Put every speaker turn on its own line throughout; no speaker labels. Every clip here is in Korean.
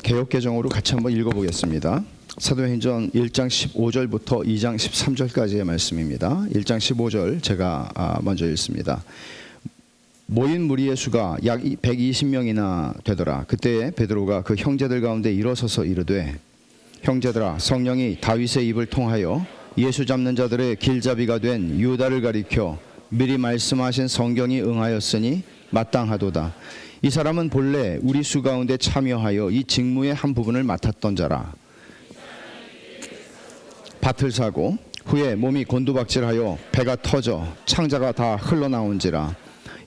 개역개정으로 같이 한번 읽어보겠습니다. 사도행전 1장 15절부터 2장 13절까지의 말씀입니다. 1장 15절 제가 먼저 읽습니다. 모인 무리의 수가 약 120명이나 되더라. 그때 베드로가 그 형제들 가운데 일어서서 이르되, 형제들아, 성령이 다윗의 입을 통하여 예수 잡는 자들의 길잡이가 된 유다를 가리켜 미리 말씀하신 성경이 응하였으니 마땅하도다. 이 사람은 본래 우리 수 가운데 참여하여 이 직무의 한 부분을 맡았던 자라. 밭을 사고 후에 몸이 곤두박질하여 배가 터져 창자가 다 흘러나온지라.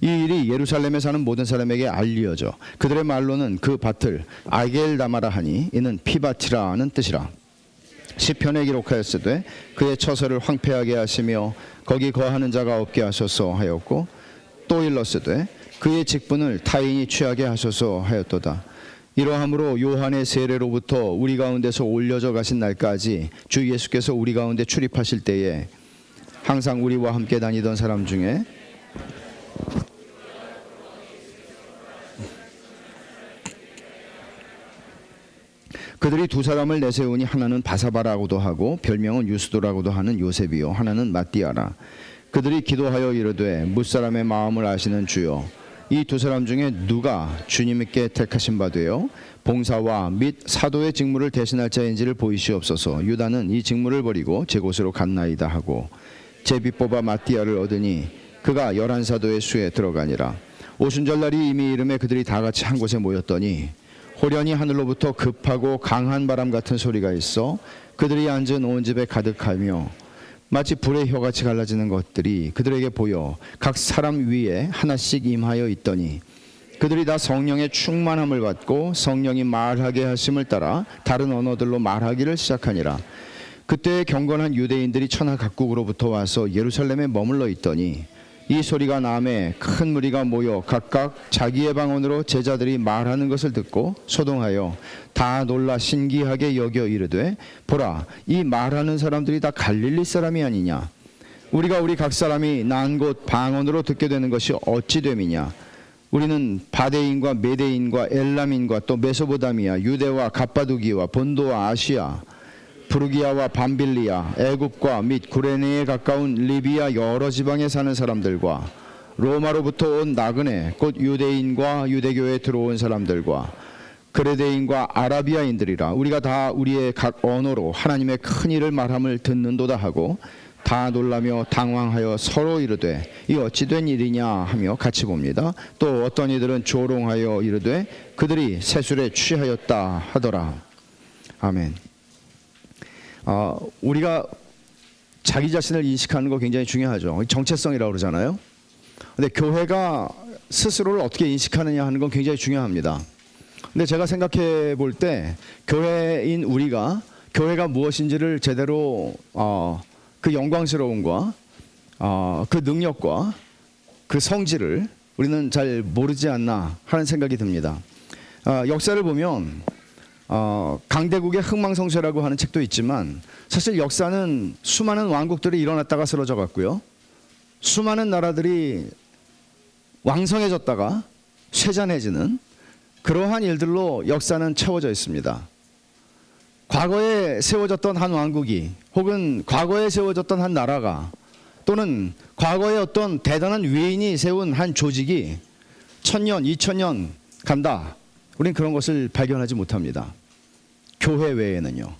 이 일이 예루살렘에 사는 모든 사람에게 알리어져 그들의 말로는 그 밭을 아겔다마라 하니 이는 피밭이라는 뜻이라. 시편에 기록하였으되 그의 처소를 황폐하게 하시며 거기 거하는 자가 없게 하소서 하였고, 또 일렀으되 그의 직분을 타인이 취하게 하소서 하였도다. 이러함으로 요한의 세례로부터 우리 가운데서 올려져 가신 날까지 주 예수께서 우리 가운데 출입하실 때에 항상 우리와 함께 다니던 사람 중에 그들이 두 사람을 내세우니 하나는 바사바라고도 하고 별명은 유스도라고도 하는 요셉이요 하나는 마띠아라. 그들이 기도하여 이르되, 무사람의 마음을 아시는 주여, 이 두 사람 중에 누가 주님께 택하신 바 되어 봉사와 및 사도의 직무를 대신할 자인지를 보이시옵소서. 유다는 이 직무를 버리고 제 곳으로 갔나이다 하고 제비 뽑아 마띠아를 얻으니 그가 11사도의 수에 들어가니라. 오순절날이 이미 이름에 그들이 다 같이 한 곳에 모였더니 호련히 하늘로부터 급하고 강한 바람 같은 소리가 있어 그들이 앉은 온 집에 가득하며 마치 불의 혀같이 갈라지는 것들이 그들에게 보여 각 사람 위에 하나씩 임하여 있더니 그들이 다 성령의 충만함을 받고 성령이 말하게 하심을 따라 다른 언어들로 말하기를 시작하니라. 그때 경건한 유대인들이 천하 각국으로부터 와서 예루살렘에 머물러 있더니 이 소리가 남에 큰 무리가 모여 각각 자기의 방언으로 제자들이 말하는 것을 듣고 소동하여 다 놀라 신기하게 여겨 이르되, 보라, 이 말하는 사람들이 다 갈릴리 사람이 아니냐? 우리가 우리 각 사람이 난 곳 방언으로 듣게 되는 것이 어찌 됨이냐? 우리는 바데인과 메데인과 엘람인과 또 메소보다미아, 유대와 갑바두기와 본도와 아시아, 부르기아와 밤빌리아, 애굽과 및 구레네에 가까운 리비아 여러 지방에 사는 사람들과 로마로부터 온 나그네 곧 유대인과 유대교에 들어온 사람들과 그레데인과 아라비아인들이라. 우리가 다 우리의 각 언어로 하나님의 큰 일을 말함을 듣는도다 하고 다 놀라며 당황하여 서로 이르되, 이 어찌 된 일이냐 하며 같이 봅니다. 또 어떤 이들은 조롱하여 이르되 그들이 세술에 취하였다 하더라. 아멘. 우리가 자기 자신을 인식하는 거 굉장히 중요하죠. 정체성이라고 그러잖아요. 근데 교회가 스스로를 어떻게 인식하느냐 하는 건 굉장히 중요합니다. 근데 제가 생각해 볼 때 교회인 우리가 교회가 무엇인지를 제대로 그 영광스러움과 그 능력과 그 성질을 우리는 잘 모르지 않나 하는 생각이 듭니다. 역사를 보면 강대국의 흥망성쇠라고 하는 책도 있지만 사실 역사는 수많은 왕국들이 일어났다가 쓰러져 갔고요, 수많은 나라들이 왕성해졌다가 쇠잔해지는 그러한 일들로 역사는 채워져 있습니다. 과거에 세워졌던 한 왕국이 혹은 과거에 세워졌던 한 나라가 또는 과거에 어떤 대단한 위인이 세운 한 조직이 1000년, 2000년 간다, 우린 그런 것을 발견하지 못합니다. 교회 외에는요.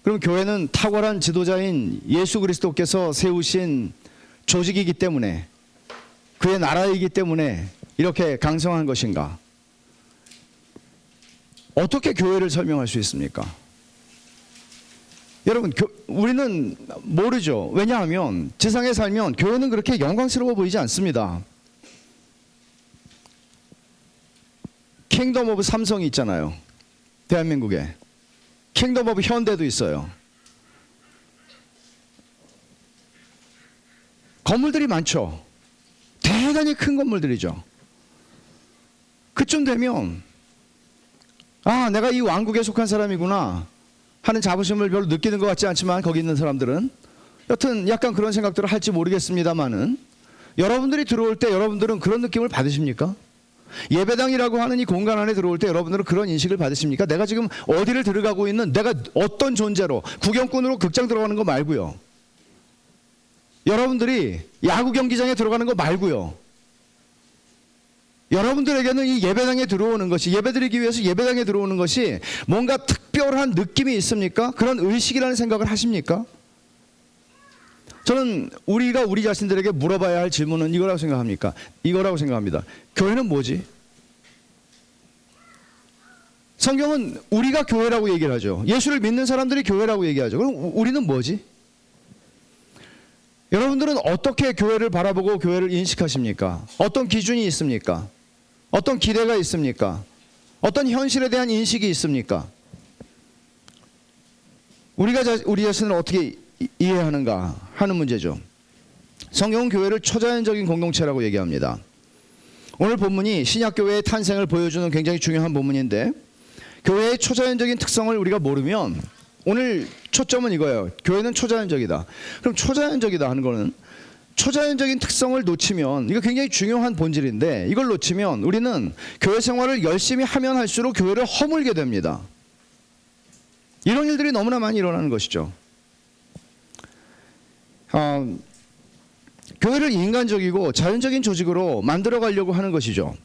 그럼 교회는 탁월한 지도자인 예수 그리스도께서 세우신 조직이기 때문에, 그의 나라이기 때문에 이렇게 강성한 것인가? 어떻게 교회를 설명할 수 있습니까? 여러분, 우리는 모르죠. 왜냐하면 지상에 살면 교회는 그렇게 영광스러워 보이지 않습니다. 킹덤 오브 삼성이 있잖아요. 대한민국에. 킹덤 오브 현대도 있어요. 건물들이 많죠. 대단히 큰 건물들이죠. 그쯤 되면 내가 이 왕국에 속한 사람이구나 하는 자부심을 별로 느끼는 것 같지 않지만 거기 있는 사람들은 여튼 약간 그런 생각들을 할지 모르겠습니다만은, 여러분들이 들어올 때 여러분들은 그런 느낌을 받으십니까? 예배당이라고 하는 이 공간 안에 들어올 때 여러분들은 그런 인식을 받으십니까? 내가 지금 어디를 들어가고 있는, 내가 어떤 존재로, 구경꾼으로 극장 들어가는 거 말고요. 여러분들이 야구 경기장에 들어가는 거 말고요. 여러분들에게는 이 예배당에 들어오는 것이, 예배드리기 위해서 예배당에 들어오는 것이 뭔가 특별한 느낌이 있습니까? 그런 의식이라는 생각을 하십니까? 저는 우리가 우리 자신들에게 물어봐야 할 질문은 이거라고 생각합니까? 이거라고 생각합니다. 교회는 뭐지? 성경은 우리가 교회라고 얘기를 하죠. 예수를 믿는 사람들이 교회라고 얘기하죠. 그럼 우리는 뭐지? 여러분들은 어떻게 교회를 바라보고 교회를 인식하십니까? 어떤 기준이 있습니까? 어떤 기대가 있습니까? 어떤 현실에 대한 인식이 있습니까? 우리가 우리 자신을 어떻게 이해하는가 하는 문제죠. 성경은 교회를 초자연적인 공동체라고 얘기합니다. 오늘 본문이 신약교회의 탄생을 보여주는 굉장히 중요한 본문인데, 교회의 초자연적인 특성을 우리가 모르면, 오늘 초점은 이거예요. 교회는 초자연적이다. 그럼 초자연적이다 하는 거는, 초자연적인 특성을 놓치면, 이거 굉장히 중요한 본질인데, 이걸 놓치면 우리는 교회 생활을 열심히 하면 할수록 교회를 허물게 됩니다. 이런 일들이 너무나 많이 일어나는 것이죠. 교회를 인간적이고 자연적인 조직으로 만들어 가려고 하는 것이죠.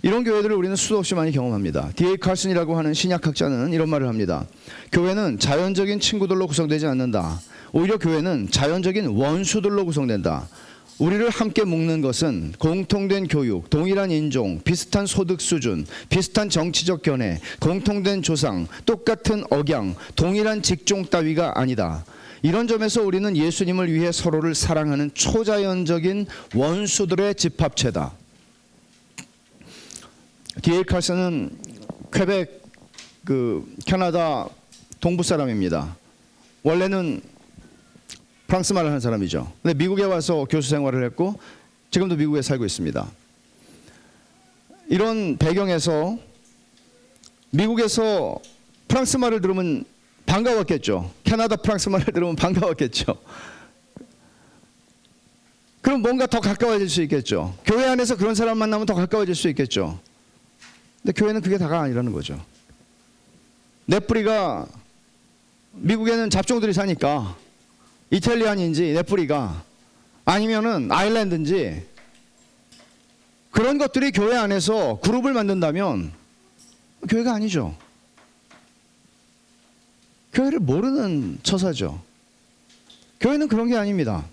이런 교회들을 우리는 수도 없이 많이 경험합니다. D.A. 칼슨이라고 하는 신약학자는 이런 말을 합니다. 교회는 자연적인 친구들로 구성되지 않는다. 오히려 교회는 자연적인 원수들로 구성된다. 우리를 함께 묶는 것은 공통된 교육, 동일한 인종, 비슷한 소득 수준, 비슷한 정치적 견해, 공통된 조상, 똑같은 억양, 동일한 직종 따위가 아니다. 이런 점에서 우리는 예수님을 위해 서로를 사랑하는 초자연적인 원수들의 집합체다. D.A. 칼슨은 퀘벡 캐나다 동부 사람입니다. 원래는 프랑스 말을 하는 사람이죠. 근데 미국에 와서 교수 생활을 했고 지금도 미국에 살고 있습니다. 이런 배경에서 미국에서 프랑스 말을 들으면 반가웠겠죠. 캐나다 프랑스 말을 들으면 반가웠겠죠. 그럼 뭔가 더 가까워질 수 있겠죠. 교회 안에서 그런 사람 만나면 더 가까워질 수 있겠죠. 근데 교회는 그게 다가 아니라는 거죠. 내 뿌리가 미국에는 잡종들이 사니까 이탈리안인지 내 뿌리가 아니면은 아일랜드인지 그런 것들이 교회 안에서 그룹을 만든다면 교회가 아니죠. 교회를 모르는 처사죠. 교회는 그런 게 아닙니다.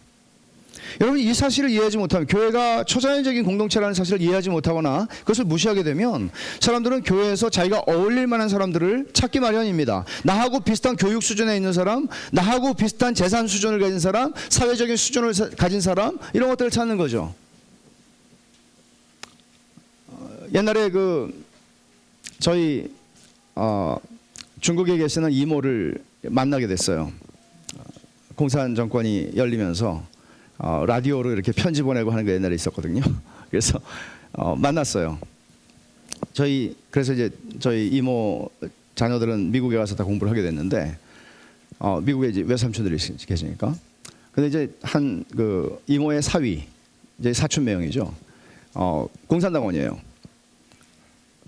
여러분, 이 사실을 이해하지 못하면, 교회가 초자연적인 공동체라는 사실을 이해하지 못하거나 그것을 무시하게 되면 사람들은 교회에서 자기가 어울릴 만한 사람들을 찾기 마련입니다. 나하고 비슷한 교육 수준에 있는 사람, 나하고 비슷한 재산 수준을 가진 사람, 사회적인 수준을 가진 사람, 이런 것들을 찾는 거죠. 옛날에 저희 중국에 계시는 이모를 만나게 됐어요. 공산 정권이 열리면서 라디오로 이렇게 편지 보내고 하는 게 옛날에 있었거든요. 그래서 만났어요. 그래서 이제 저희 이모 자녀들은 미국에 와서 다 공부를 하게 됐는데, 미국에 이제 외삼촌들이 계시니까. 근데 이제 이모의 사위, 이제 사촌 매형이죠. 공산당원이에요.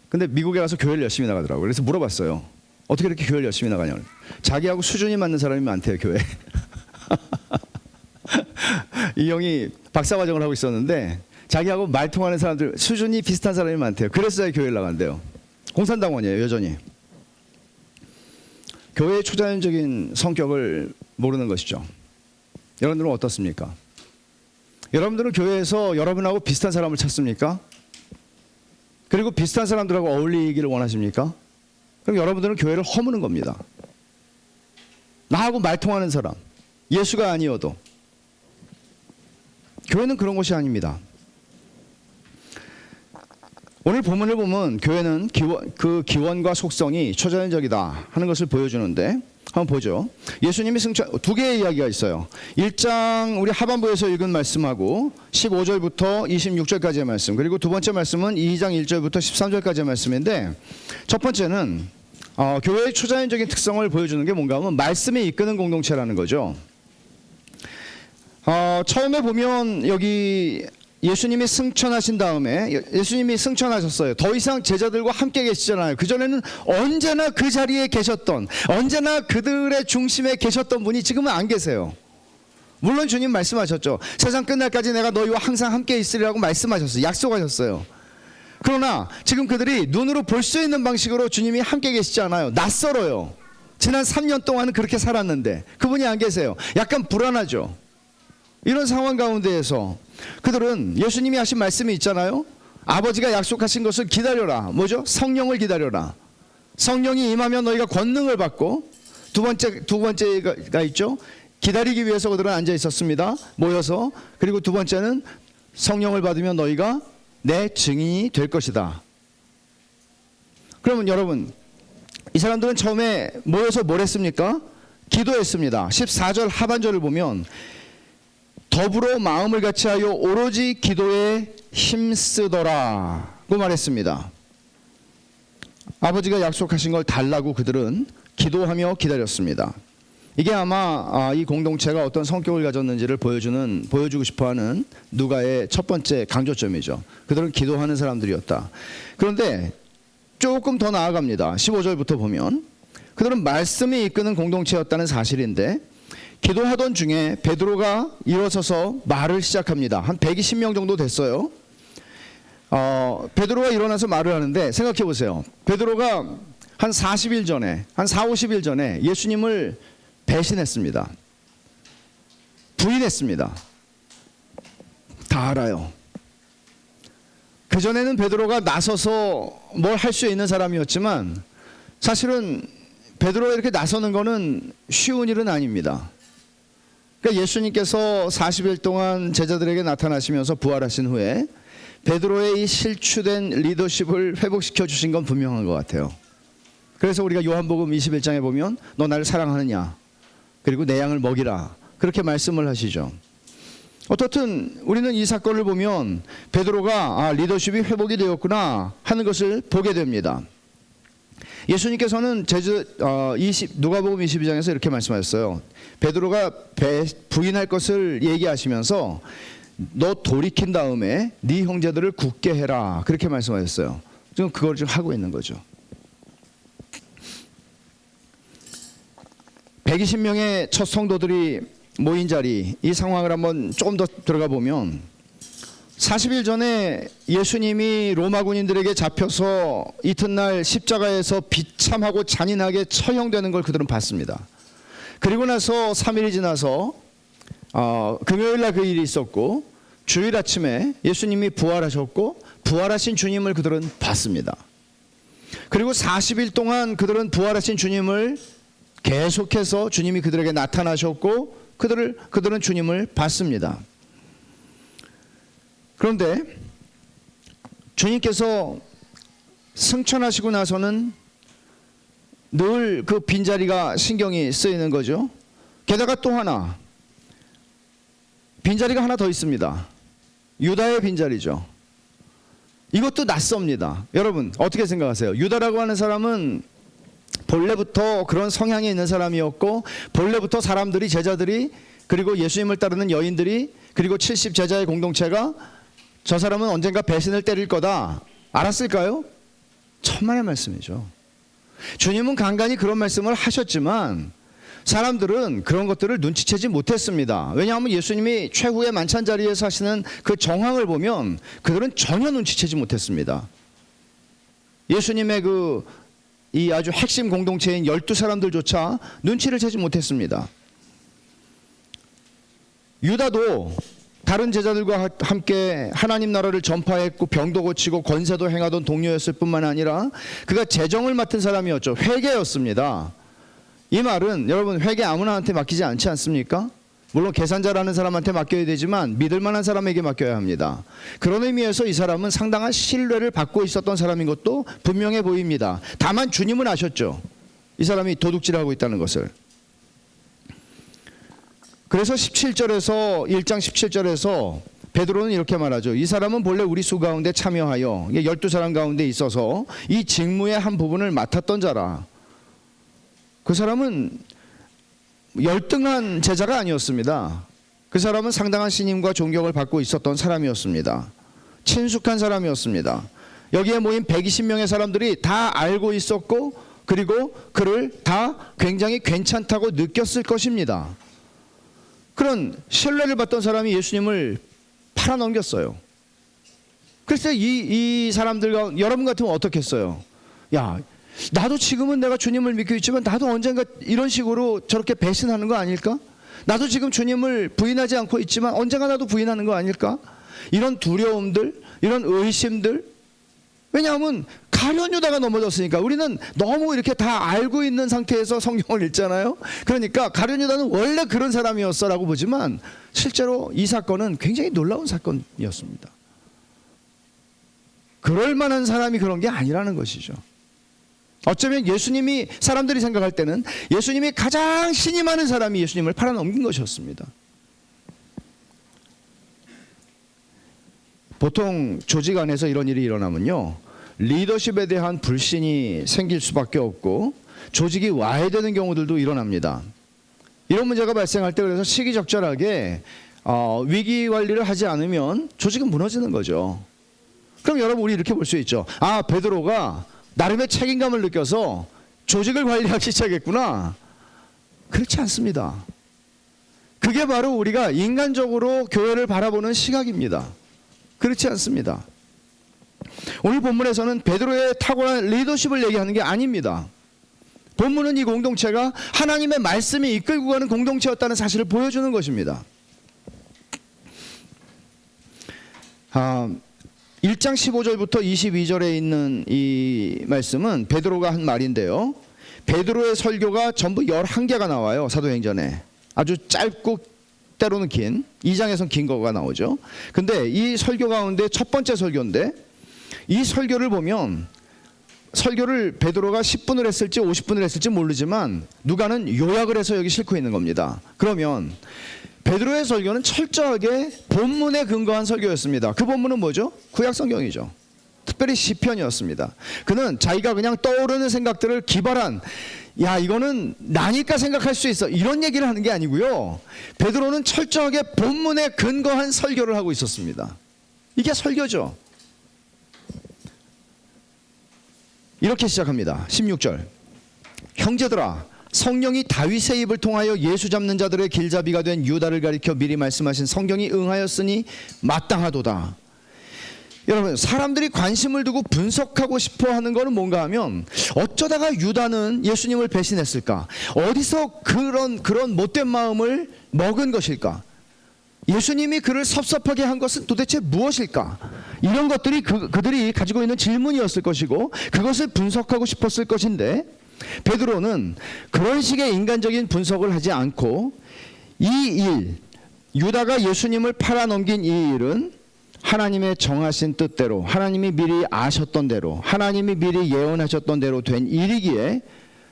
근데 미국에 가서 교회를 열심히 나가더라고요. 그래서 물어봤어요. 어떻게 이렇게 교회를 열심히 나가냐고. 자기하고 수준이 맞는 사람이 많대요, 교회. 이 형이 박사과정을 하고 있었는데 자기하고 말통하는 사람들, 수준이 비슷한 사람이 많대요. 그래서 자기 교회를 나간대요. 공산당원이에요, 여전히. 교회의 초자연적인 성격을 모르는 것이죠. 여러분들은 어떻습니까? 여러분들은 교회에서 여러분하고 비슷한 사람을 찾습니까? 그리고 비슷한 사람들하고 어울리기를 원하십니까? 그럼 여러분들은 교회를 허무는 겁니다. 나하고 말통하는 사람, 예수가 아니어도. 교회는 그런 것이 아닙니다. 오늘 본문을 보면 교회는 그 기원과 속성이 초자연적이다 하는 것을 보여주는데, 한번 보죠. 예수님이 두 개의 이야기가 있어요. 1장 우리 하반부에서 읽은 말씀하고 15절부터 26절까지의 말씀, 그리고 두 번째 말씀은 2장 1절부터 13절까지의 말씀인데, 첫 번째는 교회의 초자연적인 특성을 보여주는 게 뭔가 하면 말씀이 이끄는 공동체라는 거죠. 처음에 보면 여기 예수님이 승천하신 다음에 예수님이 승천하셨어요. 더 이상 제자들과 함께 계시잖아요. 그전에는 언제나 그 자리에 계셨던, 언제나 그들의 중심에 계셨던 분이 지금은 안 계세요. 물론 주님 말씀하셨죠. 세상 끝날까지 내가 너희와 항상 함께 있으리라고 말씀하셨어요. 약속하셨어요. 그러나 지금 그들이 눈으로 볼 수 있는 방식으로 주님이 함께 계시지 않아요. 낯설어요. 지난 3년 동안은 그렇게 살았는데 그분이 안 계세요. 약간 불안하죠. 이런 상황 가운데에서 그들은 예수님이 하신 말씀이 있잖아요. 아버지가 약속하신 것을 기다려라. 뭐죠? 성령을 기다려라. 성령이 임하면 너희가 권능을 받고, 두 번째가 있죠. 기다리기 위해서 그들은 앉아 있었습니다. 모여서. 그리고 두 번째는 성령을 받으면 너희가 내 증인이 될 것이다. 그러면 여러분, 이 사람들은 처음에 모여서 뭘 했습니까? 기도했습니다. 14절 하반절을 보면 더불어 마음을 같이하여 오로지 기도에 힘쓰더라고 말했습니다. 아버지가 약속하신 걸 달라고 그들은 기도하며 기다렸습니다. 이게 아마 이 공동체가 어떤 성격을 가졌는지를 보여주고 싶어하는 누가의 첫 번째 강조점이죠. 그들은 기도하는 사람들이었다. 그런데 조금 더 나아갑니다. 15절부터 보면 그들은 말씀이 이끄는 공동체였다는 사실인데, 기도하던 중에 베드로가 일어서서 말을 시작합니다. 한 120명 정도 됐어요. 베드로가 일어나서 말을 하는데, 생각해 보세요. 베드로가 한 40일 전에, 한 4, 50일 전에 예수님을 배신했습니다. 부인했습니다. 다 알아요. 그전에는 베드로가 나서서 뭘 할 수 있는 사람이었지만, 사실은 베드로가 이렇게 나서는 거는 쉬운 일은 아닙니다. 그러니까 예수님께서 40일 동안 제자들에게 나타나시면서 부활하신 후에 베드로의 이 실추된 리더십을 회복시켜 주신 건 분명한 것 같아요. 그래서 우리가 요한복음 21장에 보면 너 나를 사랑하느냐, 그리고 내 양을 먹이라, 그렇게 말씀을 하시죠. 어떻든 우리는 이 사건을 보면 베드로가 리더십이 회복이 되었구나 하는 것을 보게 됩니다. 예수님께서는 누가복음 22장에서 이렇게 말씀하셨어요. 베드로가 부인할 것을 얘기하시면서 너 돌이킨 다음에 네 형제들을 굳게 해라, 그렇게 말씀하셨어요. 지금 그걸 지금 하고 있는 거죠. 120명의 첫 성도들이 모인 자리, 이 상황을 한번 조금 더 들어가 보면 40일 전에 예수님이 로마 군인들에게 잡혀서 이튿날 십자가에서 비참하고 잔인하게 처형되는 걸 그들은 봤습니다. 그리고 나서 3일이 지나서 금요일날 그 일이 있었고, 주일 아침에 예수님이 부활하셨고, 부활하신 주님을 그들은 봤습니다. 그리고 40일 동안 그들은 부활하신 주님을 계속해서 주님이 그들에게 나타나셨고, 그들은 주님을 봤습니다. 그런데 주님께서 승천하시고 나서는 늘 그 빈자리가 신경이 쓰이는 거죠. 게다가 또 하나, 빈자리가 하나 더 있습니다. 유다의 빈자리죠. 이것도 낯섭니다. 여러분 어떻게 생각하세요? 유다라고 하는 사람은 본래부터 그런 성향이 있는 사람이었고, 본래부터 사람들이, 제자들이, 그리고 예수님을 따르는 여인들이, 그리고 70 제자의 공동체가 저 사람은 언젠가 배신을 때릴 거다 알았을까요? 천만의 말씀이죠. 주님은 간간히 그런 말씀을 하셨지만 사람들은 그런 것들을 눈치채지 못했습니다. 왜냐하면 예수님이 최후의 만찬 자리에서 하시는 그 정황을 보면 그들은 전혀 눈치채지 못했습니다. 예수님의 이 아주 핵심 공동체인 12사람들조차 눈치를 채지 못했습니다. 유다도 다른 제자들과 함께 하나님 나라를 전파했고 병도 고치고 권세도 행하던 동료였을 뿐만 아니라 그가 재정을 맡은 사람이었죠. 회계였습니다. 이 말은 여러분, 회계 아무나한테 맡기지 않지 않습니까? 물론 계산자라는 사람한테 맡겨야 되지만 믿을 만한 사람에게 맡겨야 합니다. 그런 의미에서 이 사람은 상당한 신뢰를 받고 있었던 사람인 것도 분명해 보입니다. 다만 주님은 아셨죠. 이 사람이 도둑질하고 있다는 것을. 그래서 17절에서 1장 17절에서 베드로는 이렇게 말하죠. 이 사람은 본래 우리 수 가운데 참여하여 12사람 가운데 있어서 이 직무의 한 부분을 맡았던 자라. 그 사람은 열등한 제자가 아니었습니다. 그 사람은 상당한 신임과 존경을 받고 있었던 사람이었습니다. 친숙한 사람이었습니다. 여기에 모인 120명의 사람들이 다 알고 있었고 그리고 그를 다 굉장히 괜찮다고 느꼈을 것입니다. 그런 신뢰를 받던 사람이 예수님을 팔아넘겼어요. 그래서 이 사람들과 여러분 같으면 어떻게 했어요? 야, 나도 지금은 내가 주님을 믿고 있지만 나도 언젠가 이런 식으로 저렇게 배신하는 거 아닐까? 나도 지금 주님을 부인하지 않고 있지만 언젠가 나도 부인하는 거 아닐까? 이런 두려움들, 이런 의심들. 왜냐하면 가룟 유다가 넘어졌으니까 우리는 너무 이렇게 다 알고 있는 상태에서 성경을 읽잖아요. 그러니까 가룟 유다는 원래 그런 사람이었어라고 보지만 실제로 이 사건은 굉장히 놀라운 사건이었습니다. 그럴 만한 사람이 그런 게 아니라는 것이죠. 어쩌면 예수님이 사람들이 생각할 때는 예수님이 가장 신이 많은 사람이 예수님을 팔아넘긴 것이었습니다. 보통 조직 안에서 이런 일이 일어나면요, 리더십에 대한 불신이 생길 수밖에 없고 조직이 와해되는 경우들도 일어납니다. 이런 문제가 발생할 때 그래서 시기적절하게 위기 관리를 하지 않으면 조직은 무너지는 거죠. 그럼 여러분 우리 이렇게 볼 수 있죠. 아, 베드로가 나름의 책임감을 느껴서 조직을 관리하기 시작했구나. 그렇지 않습니다. 그게 바로 우리가 인간적으로 교회를 바라보는 시각입니다. 그렇지 않습니다. 오늘 본문에서는 베드로의 탁월한 리더십을 얘기하는 게 아닙니다. 본문은 이 공동체가 하나님의 말씀이 이끌고 가는 공동체였다는 사실을 보여주는 것입니다. 1장 15절부터 22절에 있는 이 말씀은 베드로가 한 말인데요. 베드로의 설교가 전부 11개가 나와요. 사도행전에. 아주 짧고 때로는 긴, 2장에선 긴 거가 나오죠. 근데 이 설교 가운데 첫 번째 설교인데 이 설교를 보면 설교를 베드로가 10분을 했을지 50분을 했을지 모르지만 누가는 요약을 해서 여기 싣고 있는 겁니다. 그러면 베드로의 설교는 철저하게 본문에 근거한 설교였습니다. 그 본문은 뭐죠? 구약성경이죠. 특별히 시편이었습니다. 그는 자기가 그냥 떠오르는 생각들을 기발한, 야, 이거는 나니까 생각할 수 있어, 이런 얘기를 하는 게 아니고요. 베드로는 철저하게 본문에 근거한 설교를 하고 있었습니다. 이게 설교죠. 이렇게 시작합니다. 16절. 형제들아, 성령이 다윗의 입을 통하여 예수 잡는 자들의 길잡이가 된 유다를 가리켜 미리 말씀하신 성경이 응하였으니 마땅하도다. 여러분, 사람들이 관심을 두고 분석하고 싶어 하는 것은 뭔가 하면 어쩌다가 유다는 예수님을 배신했을까? 어디서 그런 못된 마음을 먹은 것일까? 예수님이 그를 섭섭하게 한 것은 도대체 무엇일까? 이런 것들이 그들이 가지고 있는 질문이었을 것이고 그것을 분석하고 싶었을 것인데 베드로는 그런 식의 인간적인 분석을 하지 않고 이 일, 유다가 예수님을 팔아넘긴 이 일은 하나님의 정하신 뜻대로, 하나님이 미리 아셨던 대로, 하나님이 미리 예언하셨던 대로 된 일이기에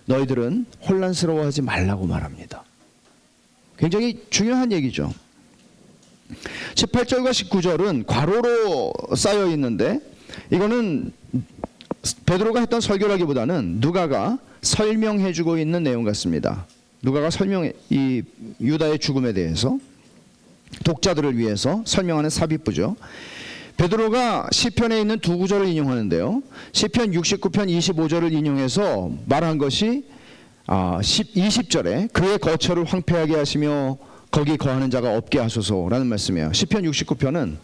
너희들은 혼란스러워하지 말라고 말합니다. 굉장히 중요한 얘기죠. 18절과 19절은 괄호로 쌓여 있는데 이거는 베드로가 했던 설교라기보다는 누가가 설명해주고 있는 내용 같습니다. 누가가 이 유다의 죽음에 대해서 독자들을 위해서 설명하는 삽입부죠. 베드로가 시편에 있는 두 구절을 인용하는데요. 시편 69편 25절을 인용해서 말한 것이 20절에 그의 거처를 황폐하게 하시며 거기 거하는 자가 없게 하소서라는 말씀이에요. 시편 69편은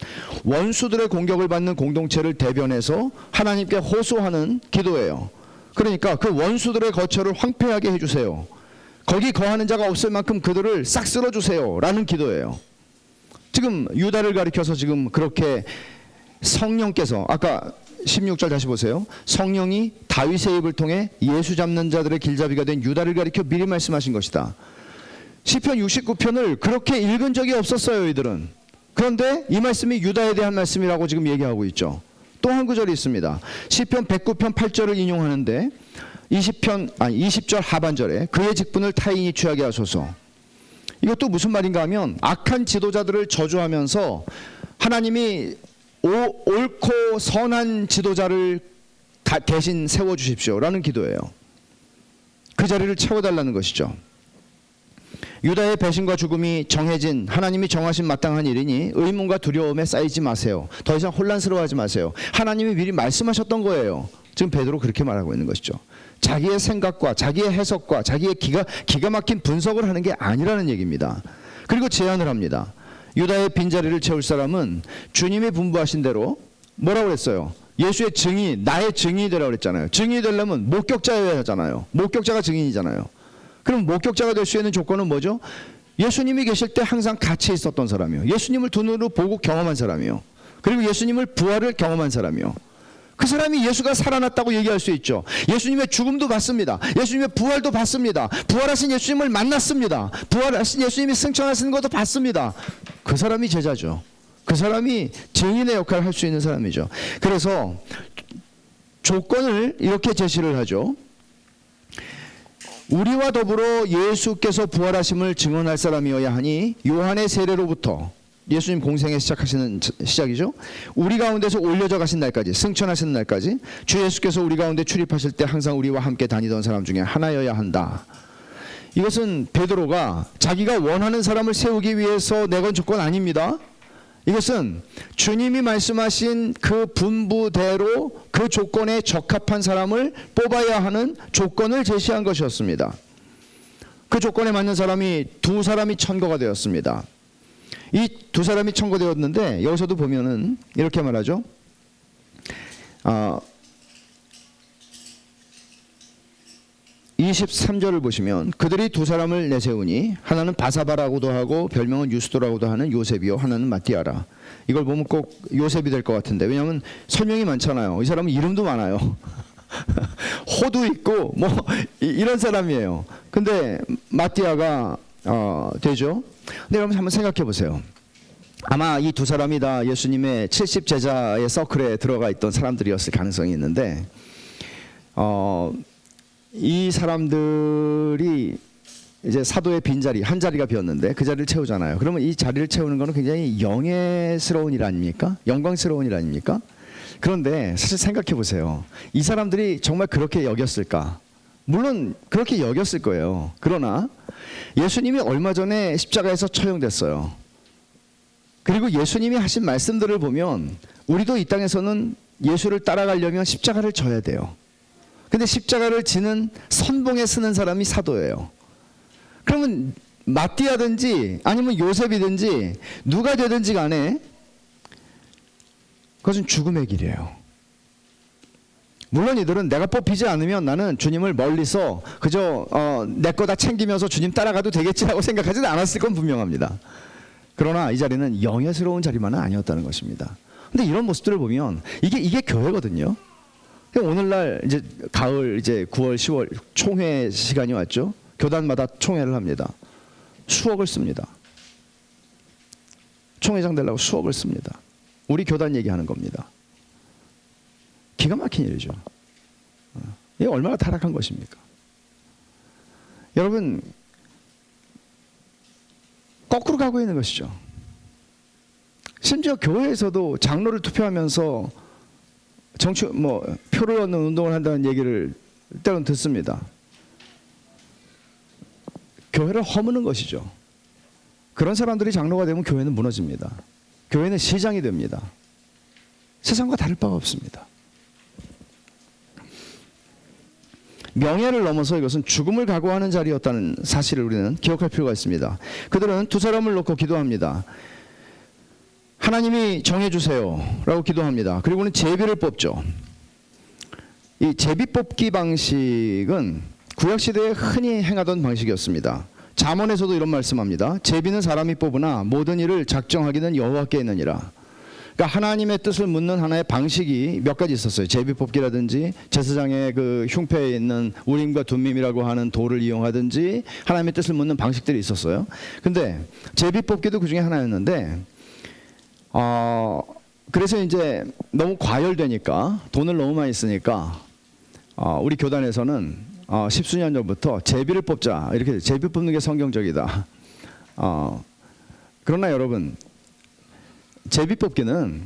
원수들의 공격을 받는 공동체를 대변해서 하나님께 호소하는 기도예요. 그러니까 그 원수들의 거처를 황폐하게 해주세요. 거기 거하는 자가 없을 만큼 그들을 싹 쓸어주세요 라는 기도예요. 지금 유다를 가리켜서 지금 그렇게 성령께서, 아까 16절 다시 보세요. 성령이 다윗의 입을 통해 예수 잡는 자들의 길잡이가 된 유다를 가리켜 미리 말씀하신 것이다. 시편 69편을 그렇게 읽은 적이 없었어요, 이들은. 그런데 이 말씀이 유다에 대한 말씀이라고 지금 얘기하고 있죠. 또 한 구절이 있습니다. 시편 109편 8절을 인용하는데 20절 하반절에 그의 직분을 타인이 취하게 하소서. 이것도 무슨 말인가 하면 악한 지도자들을 저주하면서 하나님이 옳고 선한 지도자를 대신 세워주십시오 라는 기도예요. 그 자리를 채워달라는 것이죠. 유다의 배신과 죽음이 정해진 하나님이 정하신 마땅한 일이니 의문과 두려움에 쌓이지 마세요. 더 이상 혼란스러워하지 마세요. 하나님이 미리 말씀하셨던 거예요. 지금 베드로 그렇게 말하고 있는 것이죠. 자기의 생각과 자기의 해석과 자기의 기가 막힌 분석을 하는 게 아니라는 얘기입니다. 그리고 제안을 합니다. 유다의 빈자리를 채울 사람은 주님이 분부하신 대로 뭐라고 그랬어요? 예수의 증인, 나의 증인이 되라고 그랬잖아요. 증인이 되려면 목격자여야 하잖아요. 목격자가 증인이잖아요. 그럼 목격자가 될 수 있는 조건은 뭐죠? 예수님이 계실 때 항상 같이 있었던 사람이요. 예수님을 두 눈으로 보고 경험한 사람이요. 그리고 예수님을 부활을 경험한 사람이요. 그 사람이 예수가 살아났다고 얘기할 수 있죠. 예수님의 죽음도 봤습니다. 예수님의 부활도 봤습니다. 부활하신 예수님을 만났습니다. 부활하신 예수님이 승천하시는 것도 봤습니다. 그 사람이 제자죠. 그 사람이 증인의 역할을 할 수 있는 사람이죠. 그래서 조건을 이렇게 제시를 하죠. 우리와 더불어 예수께서 부활하심을 증언할 사람이어야 하니 요한의 세례로부터 예수님 공생에 시작하시는 시작이죠. 우리 가운데서 올려져 가신 날까지, 승천하시는 날까지 주 예수께서 우리 가운데 출입하실 때 항상 우리와 함께 다니던 사람 중에 하나여야 한다. 이것은 베드로가 자기가 원하는 사람을 세우기 위해서 내건 조건 아닙니다. 이것은 주님이 말씀하신 그 분부대로 그 조건에 적합한 사람을 뽑아야 하는 조건을 제시한 것이었습니다. 그 조건에 맞는 사람이 두 사람이 천거가 되었습니다. 이 두 사람이 천거되었는데 여기서도 보면은 이렇게 말하죠. 23절을 보시면 그들이 두 사람을 내세우니 하나는 바사바라고도 하고 별명은 유스도라고도 하는 요셉이요 하나는 마띠아라. 이걸 보면 꼭 요셉이 될 것 같은데, 왜냐하면 설명이 많잖아요. 이 사람은 이름도 많아요. 호도 있고 뭐 이런 사람이에요. 근데 마띠아가 되죠. 근데 여러분 한번 생각해 보세요. 아마 이 두 사람이 다 예수님의 70제자의 서클에 들어가 있던 사람들이었을 가능성이 있는데 이 사람들이 이제 사도의 빈자리 한 자리가 비었는데 그 자리를 채우잖아요. 그러면 이 자리를 채우는 것은 굉장히 영예스러운 일 아닙니까? 영광스러운 일 아닙니까? 그런데 사실 생각해 보세요. 이 사람들이 정말 그렇게 여겼을까? 물론 그렇게 여겼을 거예요. 그러나 예수님이 얼마 전에 십자가에서 처형됐어요. 그리고 예수님이 하신 말씀들을 보면 우리도 이 땅에서는 예수를 따라가려면 십자가를 져야 돼요. 근데 십자가를 지는 선봉에 서는 사람이 사도예요. 그러면 마띠아든지 아니면 요셉이든지 누가 되든지 간에 그것은 죽음의 길이에요. 물론 이들은 내가 뽑히지 않으면 나는 주님을 멀리서 그저 내 거 다 챙기면서 주님 따라가도 되겠지라고 생각하지는 않았을 건 분명합니다. 그러나 이 자리는 영예스러운 자리만은 아니었다는 것입니다. 근데 이런 모습들을 보면 이게 교회거든요. 오늘날 이제 가을 이제 9월 10월 총회 시간이 왔죠. 교단마다 총회를 합니다. 수억을 씁니다. 총회장 되려고 수억을 씁니다. 우리 교단 얘기하는 겁니다. 기가 막힌 일이죠. 이게 얼마나 타락한 것입니까? 여러분, 거꾸로 가고 있는 것이죠. 심지어 교회에서도 장로를 투표하면서 표를 얻는 운동을 한다는 얘기를 때로는 듣습니다. 교회를 허무는 것이죠. 그런 사람들이 장로가 되면 교회는 무너집니다. 교회는 시장이 됩니다. 세상과 다를 바가 없습니다. 명예를 넘어서 이것은 죽음을 각오하는 자리였다는 사실을 우리는 기억할 필요가 있습니다. 그들은 두 사람을 놓고 기도합니다. 하나님이 정해주세요 라고 기도합니다. 그리고는 제비를 뽑죠. 이 제비 뽑기 방식은 구약시대에 흔히 행하던 방식이었습니다. 잠언에서도 이런 말씀합니다. 제비는 사람이 뽑으나 모든 일을 작정하기는 여호와께 있느니라. 그러니까 하나님의 뜻을 묻는 하나의 방식이 몇 가지 있었어요. 제비 뽑기라든지 제사장의 그 흉패에 있는 우림과 둠밈이라고 하는 돌을 이용하든지 하나님의 뜻을 묻는 방식들이 있었어요. 근데 제비 뽑기도 그 중에 하나였는데 그래서 이제 너무 과열되니까 돈을 너무 많이 쓰니까 우리 교단에서는 십수년 전부터 제비를 뽑자 이렇게 제비 뽑는 게 성경적이다. 그러나 여러분 제비 뽑기는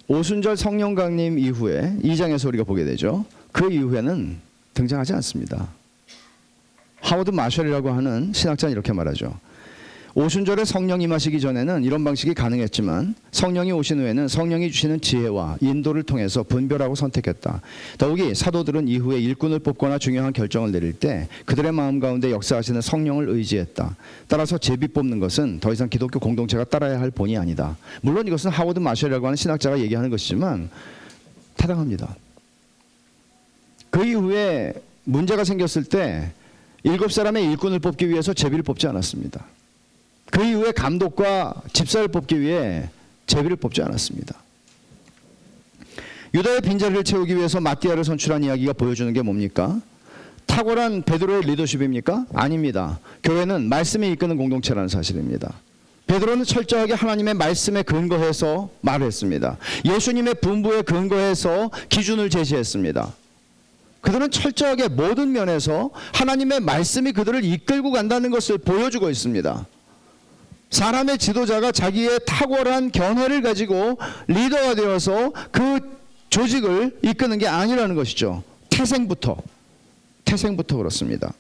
오순절 성령 강림 이후에 2장에서 우리가 보게 되죠. 그 이후에는 등장하지 않습니다. 하워드 마셜이라고 하는 신학자는 이렇게 말하죠. 오순절에 성령 임하시기 전에는 이런 방식이 가능했지만 성령이 오신 후에는 성령이 주시는 지혜와 인도를 통해서 분별하고 선택했다. 더욱이 사도들은 이후에 일꾼을 뽑거나 중요한 결정을 내릴 때 그들의 마음 가운데 역사하시는 성령을 의지했다. 따라서 제비 뽑는 것은 더 이상 기독교 공동체가 따라야 할 본이 아니다. 물론 이것은 하워드 마셜이라고 하는 신학자가 얘기하는 것이지만 타당합니다. 그 이후에 문제가 생겼을 때 7사람의 일꾼을 뽑기 위해서 제비를 뽑지 않았습니다. 그 이후에 감독과 집사를 뽑기 위해 제비를 뽑지 않았습니다. 유다의 빈자리를 채우기 위해서 마띠아를 선출한 이야기가 보여주는 게 뭡니까? 탁월한 베드로의 리더십입니까? 아닙니다. 교회는 말씀에 이끄는 공동체라는 사실입니다. 베드로는 철저하게 하나님의 말씀에 근거해서 말을 했습니다. 예수님의 분부에 근거해서 기준을 제시했습니다. 그들은 철저하게 모든 면에서 하나님의 말씀이 그들을 이끌고 간다는 것을 보여주고 있습니다. 사람의 지도자가 자기의 탁월한 견해를 가지고 리더가 되어서 그 조직을 이끄는 게 아니라는 것이죠. 태생부터 그렇습니다.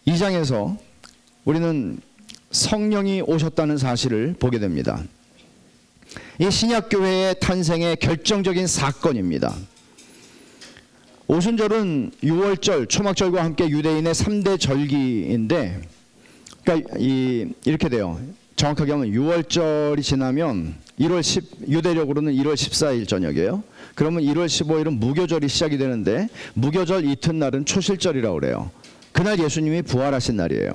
2장에서 우리는 성령이 오셨다는 사실을 보게 됩니다. 이 신약교회의 탄생의 결정적인 사건입니다. 오순절은 유월절, 초막절과 함께 유대인의 3대 절기인데, 그러니까 이렇게 돼요. 정확하게 하면 유월절이 지나면 유대력으로는 1월 14일 저녁이에요. 그러면 1월 15일은 무교절이 시작이 되는데, 무교절 이튿날은 초실절이라고 그래요. 그날 예수님이 부활하신 날이에요.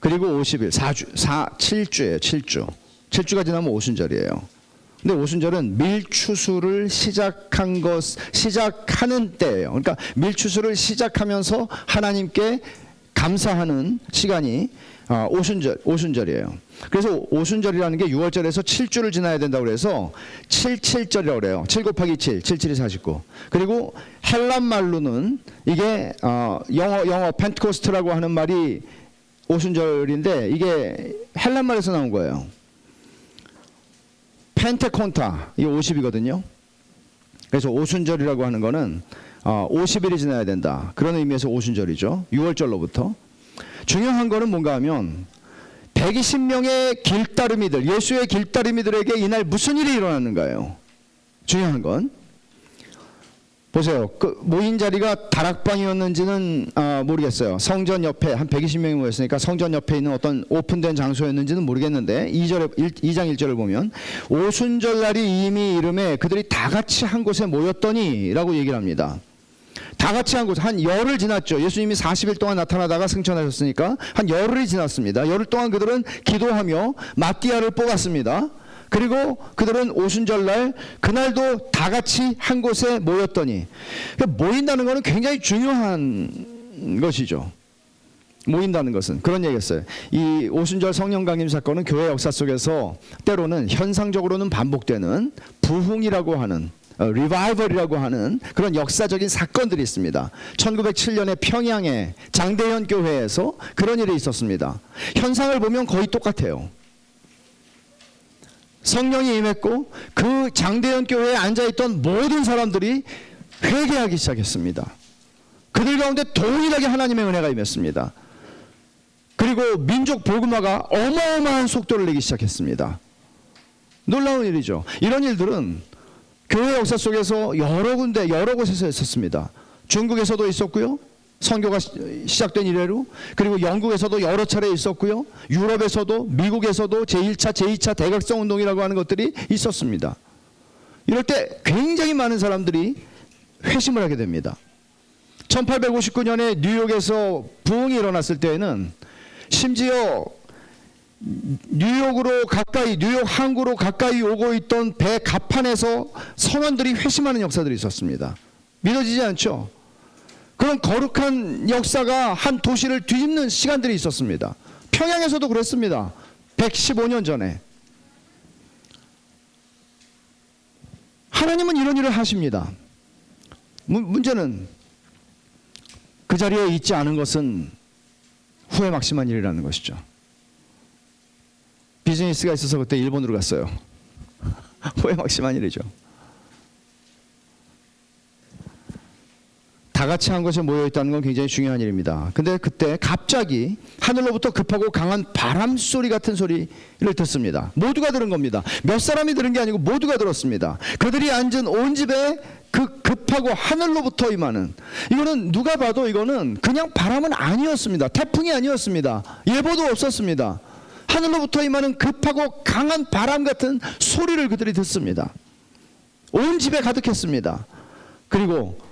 그리고 50일, 7주예요. 7주가 지나면 오순절이에요. 근데 오순절은 밀추수를 시작하는 때예요. 그러니까 밀추수를 시작하면서 하나님께 감사하는 시간이 오순절이에요. 그래서 오순절이라는 게 6월절에서 7주를 지나야 된다고 그래서 77절이라고 그래요. 7 곱하기 7, 77이 49. 그리고 헬란 말로는 이게 영어 펜트코스트라고 하는 말이 오순절인데 이게 헬란 말에서 나온 거예요. 펜테콘타, 이게 50이거든요. 그래서 오순절이라고 하는 거는 50일이 지나야 된다. 그런 의미에서 오순절이죠. 6월절로부터. 중요한 거는 뭔가 하면 120명의 길따르미들, 예수의 길따르미들에게 이날 무슨 일이 일어났는가요? 중요한 건 보세요. 그 모인 자리가 다락방이었는지는 모르겠어요. 성전 옆에 한 120명이 모였으니까 성전 옆에 있는 어떤 오픈된 장소였는지는 모르겠는데 2장 1절을 보면 오순절날이 이미 이름에 그들이 다 같이 한 곳에 모였더니 라고 얘기를 합니다. 다 같이 한 곳, 한 열흘 지났죠. 예수님이 40일 동안 나타나다가 승천하셨으니까 한 열흘이 지났습니다. 열흘 동안 그들은 기도하며 마띠아를 뽑았습니다. 그리고 그들은 오순절날 그날도 다 같이 한 곳에 모였더니, 모인다는 것은 굉장히 중요한 것이죠. 모인다는 것은 그런 얘기였어요. 이 오순절 성령 강림 사건은 교회 역사 속에서 때로는 현상적으로는 반복되는 부흥이라고 하는 리바이벌이라고 하는 그런 역사적인 사건들이 있습니다. 1907년에 평양의 장대현 교회에서 그런 일이 있었습니다. 현상을 보면 거의 똑같아요. 성령이 임했고 그 장대현 교회에 앉아있던 모든 사람들이 회개하기 시작했습니다. 그들 가운데 동일하게 하나님의 은혜가 임했습니다. 그리고 민족 복음화가 어마어마한 속도를 내기 시작했습니다. 놀라운 일이죠. 이런 일들은 교회 역사 속에서 여러 군데 여러 곳에서 있었습니다. 중국에서도 있었고요. 선교가 시작된 이래로, 그리고 영국에서도 여러 차례 있었고요. 유럽에서도, 미국에서도 제1차, 제2차 대각성 운동이라고 하는 것들이 있었습니다. 이럴 때 굉장히 많은 사람들이 회심을 하게 됩니다. 1859년에 뉴욕에서 부흥이 일어났을 때에는 심지어 뉴욕 항구로 가까이 오고 있던 배 갑판에서 선원들이 회심하는 역사들이 있었습니다. 믿어지지 않죠? 그런 거룩한 역사가 한 도시를 뒤집는 시간들이 있었습니다. 평양에서도 그랬습니다. 115년 전에. 하나님은 이런 일을 하십니다. 문제는 그 자리에 있지 않은 것은 후회막심한 일이라는 것이죠. 비즈니스가 있어서 그때 일본으로 갔어요. 후회막심한 일이죠. 다 같이 한 곳에 모여 있다는 건 굉장히 중요한 일입니다. 근데 그때 갑자기 하늘로부터 급하고 강한 바람 소리 같은 소리를 듣습니다. 모두가 들은 겁니다. 몇 사람이 들은 게 아니고 모두가 들었습니다. 그들이 앉은 온 집에 그 급하고 하늘로부터 임하는, 이거는 누가 봐도 이거는 그냥 바람은 아니었습니다. 태풍이 아니었습니다. 예보도 없었습니다. 하늘로부터 임하는 급하고 강한 바람 같은 소리를 그들이 듣습니다. 온 집에 가득했습니다. 그리고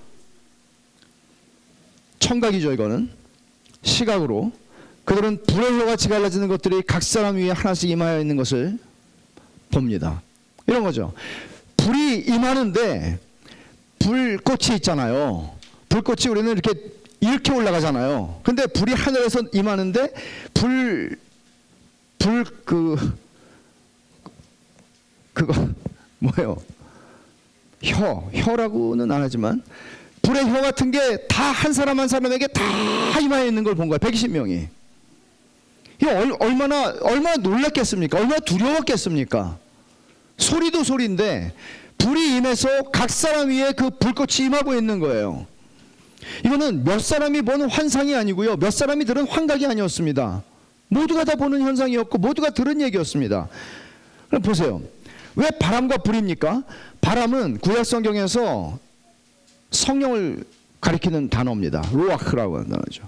청각이죠. 이거는 시각으로 그들은 불의 혀같이 갈라지는 것들이 각 사람 위에 하나씩 임하여 있는 것을 봅니다. 이런 거죠. 불이 임하는데 불꽃이 있잖아요. 불꽃이 우리는 이렇게 올라가잖아요. 근데 불이 하늘에서 임하는데 그거 뭐예요? 혀라고는 안 하지만 불의 혀 같은 게 다 한 사람 한 사람에게 다 임하여 있는 걸 본 거예요. 120명이. 이거 얼마나 놀랐겠습니까? 얼마나 두려웠겠습니까? 소리도 소리인데 불이 임해서 각 사람 위에 그 불꽃이 임하고 있는 거예요. 이거는 몇 사람이 보는 환상이 아니고요, 몇 사람이 들은 환각이 아니었습니다. 모두가 다 보는 현상이었고 모두가 들은 얘기였습니다. 그럼 보세요. 왜 바람과 불입니까? 바람은 구약 성경에서 성령을 가리키는 단어입니다. 루아흐라고 하는 단어죠.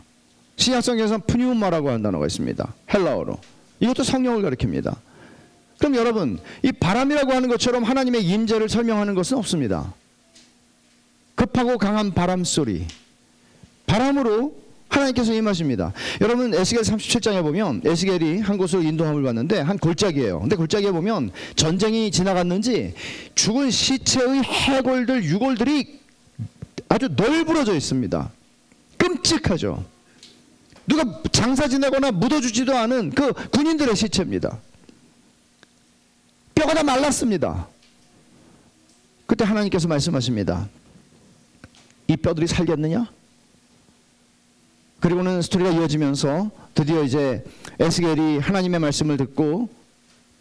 신약 성경에서는 푸뉴마라고 하는 단어가 있습니다. 헬라어로. 이것도 성령을 가리킵니다. 그럼 여러분, 이 바람이라고 하는 것처럼 하나님의 임재를 설명하는 것은 없습니다. 급하고 강한 바람 소리, 바람으로 하나님께서 임하십니다. 여러분, 에스겔 37장에 보면 에스겔이 한 곳으로 인도함을 받는데 한 골짜기예요. 근데 골짜기에 보면 전쟁이 지나갔는지 죽은 시체의 해골들, 유골들이 아주 널브러져 있습니다. 끔찍하죠. 누가 장사 지내거나 묻어주지도 않은 그 군인들의 시체입니다. 뼈가 다 말랐습니다. 그때 하나님께서 말씀하십니다. 이 뼈들이 살겠느냐? 그리고는 스토리가 이어지면서 드디어 이제 에스겔이 하나님의 말씀을 듣고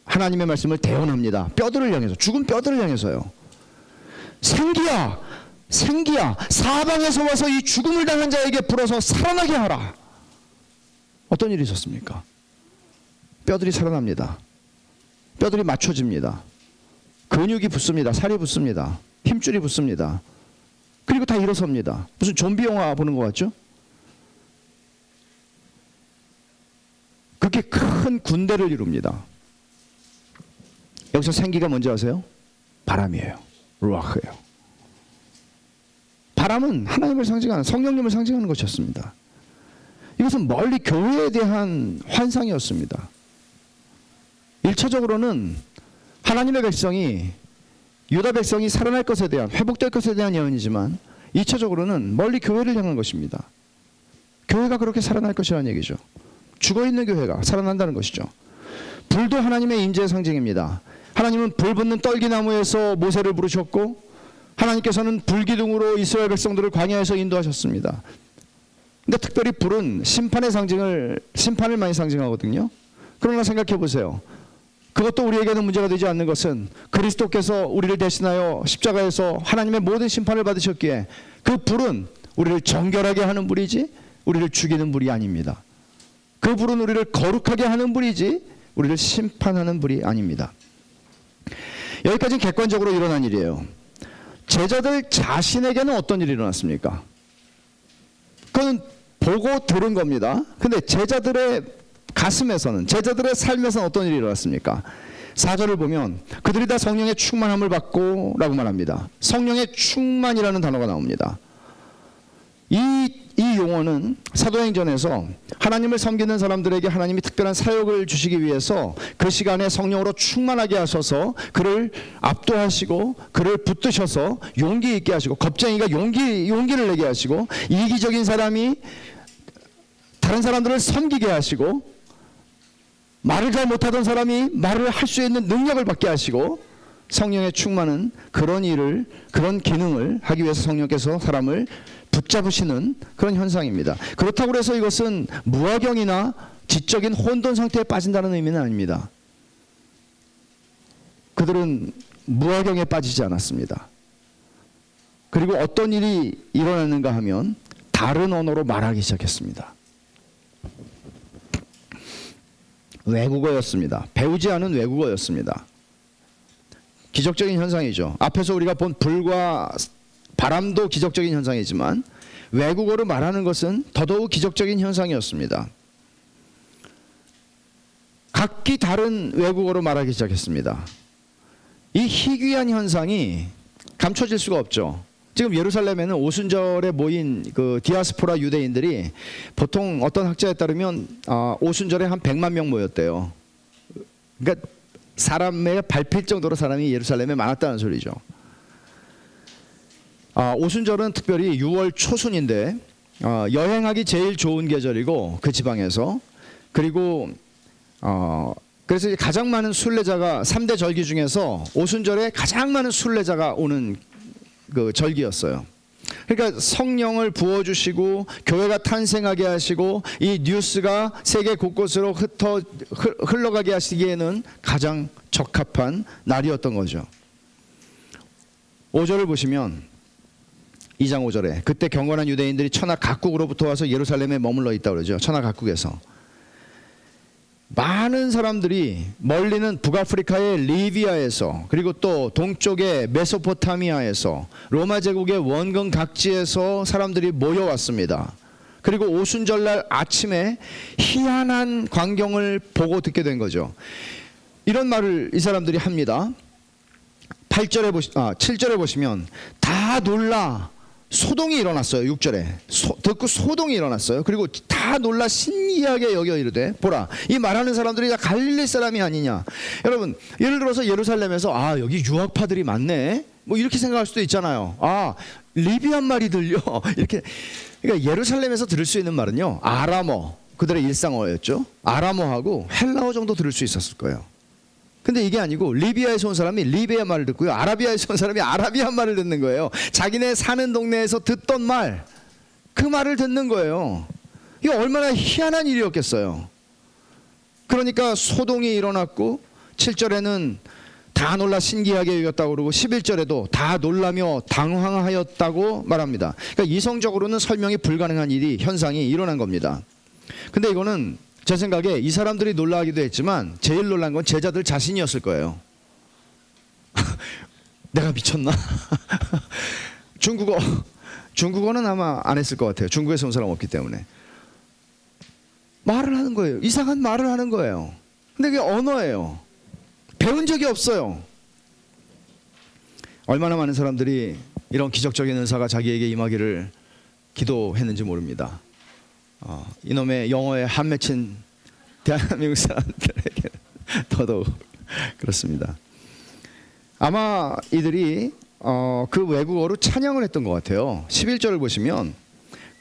하나님의 말씀을 대언합니다. 뼈들을 향해서, 죽은 뼈들을 향해서요. 생기야, 사방에서 와서 이 죽음을 당한 자에게 불어서 살아나게 하라. 어떤 일이 있었습니까? 뼈들이 살아납니다. 뼈들이 맞춰집니다. 근육이 붙습니다. 살이 붙습니다. 힘줄이 붙습니다. 그리고 다 일어섭니다. 무슨 좀비 영화 보는 것 같죠? 그렇게 큰 군대를 이룹니다. 여기서 생기가 뭔지 아세요? 바람이에요. 루아흐예요. 바람은 하나님을 상징하는, 성령님을 상징하는 것이었습니다. 이것은 멀리 교회에 대한 환상이었습니다. 1차적으로는 하나님의 백성이, 유다 백성이 살아날 것에 대한, 회복될 것에 대한 예언이지만 2차적으로는 멀리 교회를 향한 것입니다. 교회가 그렇게 살아날 것이라는 얘기죠. 죽어있는 교회가 살아난다는 것이죠. 불도 하나님의 임재의 상징입니다. 하나님은 불 붙는 떨기나무에서 모세를 부르셨고 하나님께서는 불기둥으로 이스라엘 백성들을 광야에서 인도하셨습니다. 근데 특별히 불은 심판을 많이 상징하거든요. 그러나 생각해 보세요. 그것도 우리에게는 문제가 되지 않는 것은 그리스도께서 우리를 대신하여 십자가에서 하나님의 모든 심판을 받으셨기에 그 불은 우리를 정결하게 하는 불이지 우리를 죽이는 불이 아닙니다. 그 불은 우리를 거룩하게 하는 불이지 우리를 심판하는 불이 아닙니다. 여기까지는 객관적으로 일어난 일이에요. 제자들 자신에게는 어떤 일이 일어났습니까? 그건 보고 들은 겁니다. 근데 제자들의 가슴에서는, 제자들의 삶에서는 어떤 일이 일어났습니까? 4절을 보면 그들이 다 성령의 충만함을 받고 라고 말합니다. 성령의 충만이라는 단어가 나옵니다. 이 용어는 사도행전에서 하나님을 섬기는 사람들에게 하나님이 특별한 사역을 주시기 위해서 그 시간에 성령으로 충만하게 하셔서 그를 압도하시고 그를 붙드셔서 용기 있게 하시고, 겁쟁이가 용기를 내게 하시고, 이기적인 사람이 다른 사람들을 섬기게 하시고, 말을 잘 못하던 사람이 말을 할 수 있는 능력을 받게 하시고, 성령의 충만은 그런 일을, 그런 기능을 하기 위해서 성령께서 사람을 붙잡으시는 그런 현상입니다. 그렇다고 해서 이것은 무화경이나 지적인 혼돈 상태에 빠진다는 의미는 아닙니다. 그들은 무화경에 빠지지 않았습니다. 그리고 어떤 일이 일어났는가 하면 다른 언어로 말하기 시작했습니다. 외국어였습니다. 배우지 않은 외국어였습니다. 기적적인 현상이죠. 앞에서 우리가 본 불과 바람도 기적적인 현상이지만 외국어로 말하는 것은 더더욱 기적적인 현상이었습니다. 각기 다른 외국어로 말하기 시작했습니다. 이 희귀한 현상이 감춰질 수가 없죠. 지금 예루살렘에는 오순절에 모인 그 디아스포라 유대인들이 보통 어떤 학자에 따르면 오순절에 한 100만 명 모였대요. 그러니까 사람에 밟힐 정도로 사람이 예루살렘에 많았다는 소리죠. 오순절은 특별히 6월 초순인데 여행하기 제일 좋은 계절이고 그 지방에서 그리고 그래서 가장 많은 순례자가 3대 절기 중에서 오순절에 가장 많은 순례자가 오는 그 절기였어요. 그러니까 성령을 부어주시고 교회가 탄생하게 하시고 이 뉴스가 세계 곳곳으로 흘러가게 하시기에는 가장 적합한 날이었던 거죠. 5절을 보시면 2장 5절에 그때 경건한 유대인들이 천하 각국으로부터 와서 예루살렘에 머물러 있다고 그러죠. 천하 각국에서 많은 사람들이 멀리는 북아프리카의 리비아에서 그리고 또 동쪽의 메소포타미아에서 로마 제국의 원근 각지에서 사람들이 모여왔습니다. 그리고 오순절날 아침에 희한한 광경을 보고 듣게 된 거죠. 이런 말을 이 사람들이 합니다. 7절에 보시면 다 놀라 소동이 일어났어요. 6절에 듣고 소동이 일어났어요. 그리고 다 놀라 신기하게 여겨 이르되 보라 이 말하는 사람들이 다 갈릴리 사람이 아니냐. 여러분 예를 들어서 예루살렘에서 여기 유학파들이 많네 뭐 이렇게 생각할 수도 있잖아요. 리비안 말이 들려 이렇게. 그러니까 예루살렘에서 들을 수 있는 말은요 아람어, 그들의 일상어였죠. 아람어하고 헬라어 정도 들을 수 있었을 거예요. 근데 이게 아니고 리비아에서 온 사람이 리비아 말을 듣고요, 아라비아에서 온 사람이 아라비아 말을 듣는 거예요. 자기네 사는 동네에서 듣던 말, 그 말을 듣는 거예요. 이게 얼마나 희한한 일이었겠어요. 그러니까 소동이 일어났고 7절에는 다 놀라 신기하게 여겼다고 그러고 11절에도 다 놀라며 당황하였다고 말합니다. 그러니까 이성적으로는 설명이 불가능한 현상이 일어난 겁니다. 근데 이거는 제 생각에 이 사람들이 놀라기도 했지만 제일 놀란 건 제자들 자신이었을 거예요. 내가 미쳤나? 중국어는 아마 안 했을 것 같아요. 중국에서 온 사람 없기 때문에. 말을 하는 거예요. 이상한 말을 하는 거예요. 근데 그게 언어예요. 배운 적이 없어요. 얼마나 많은 사람들이 이런 기적적인 은사가 자기에게 임하기를 기도했는지 모릅니다. 이놈의 영어에 한 맺힌 대한민국 사람들에게 더더욱 그렇습니다. 아마 이들이 그 외국어로 찬양을 했던 것 같아요. 11절을 보시면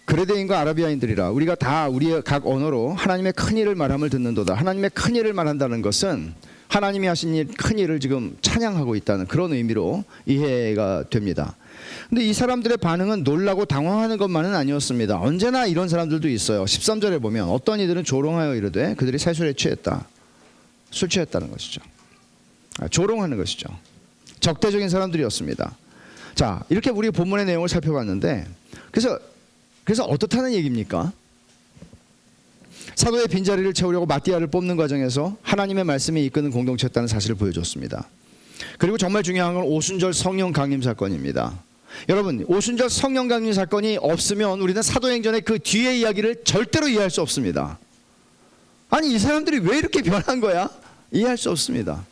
그레데인과 아라비아인들이라 우리가 다 우리의 각 언어로 하나님의 큰 일을 말함을 듣는도다. 하나님의 큰 일을 말한다는 것은 하나님이 하신 일, 큰 일을 지금 찬양하고 있다는 그런 의미로 이해가 됩니다. 근데 이 사람들의 반응은 놀라고 당황하는 것만은 아니었습니다. 언제나 이런 사람들도 있어요. 13절에 보면 어떤 이들은 조롱하여 이르되 그들이 세술에 취했다. 술 취했다는 것이죠. 조롱하는 것이죠. 적대적인 사람들이었습니다. 자, 이렇게 우리 본문의 내용을 살펴봤는데 그래서 어떻다는 얘기입니까? 사도의 빈자리를 채우려고 마띠아를 뽑는 과정에서 하나님의 말씀이 이끄는 공동체였다는 사실을 보여줬습니다. 그리고 정말 중요한 건 오순절 성령 강림 사건입니다. 여러분, 오순절 성령 강림 사건이 없으면 우리는 사도행전의 그 뒤의 이야기를 절대로 이해할 수 없습니다. 아니, 이 사람들이 왜 이렇게 변한 거야? 이해할 수 없습니다.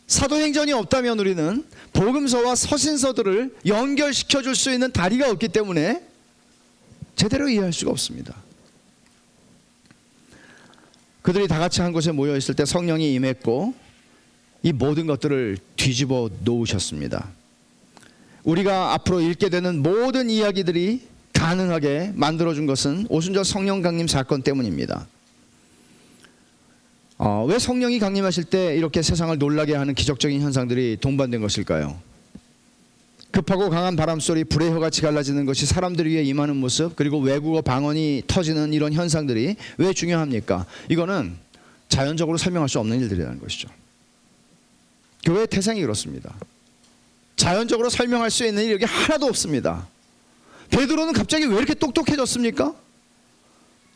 사도행전이 없다면 우리는 복음서와 서신서들을 연결시켜 줄 수 있는 다리가 없기 때문에 제대로 이해할 수가 없습니다. 그들이 다 같이 한 곳에 모여 있을 때 성령이 임했고 이 모든 것들을 뒤집어 놓으셨습니다. 우리가 앞으로 읽게 되는 모든 이야기들이 가능하게 만들어준 것은 오순절 성령 강림 사건 때문입니다. 왜 성령이 강림하실 때 이렇게 세상을 놀라게 하는 기적적인 현상들이 동반된 것일까요? 급하고 강한 바람소리, 불의 혀같이 갈라지는 것이 사람들 위에 임하는 모습, 그리고 외국어 방언이 터지는 이런 현상들이 왜 중요합니까? 이거는 자연적으로 설명할 수 없는 일들이라는 것이죠. 교회의 태생이 그렇습니다. 자연적으로 설명할 수 있는 일이 하나도 없습니다. 베드로는 갑자기 왜 이렇게 똑똑해졌습니까?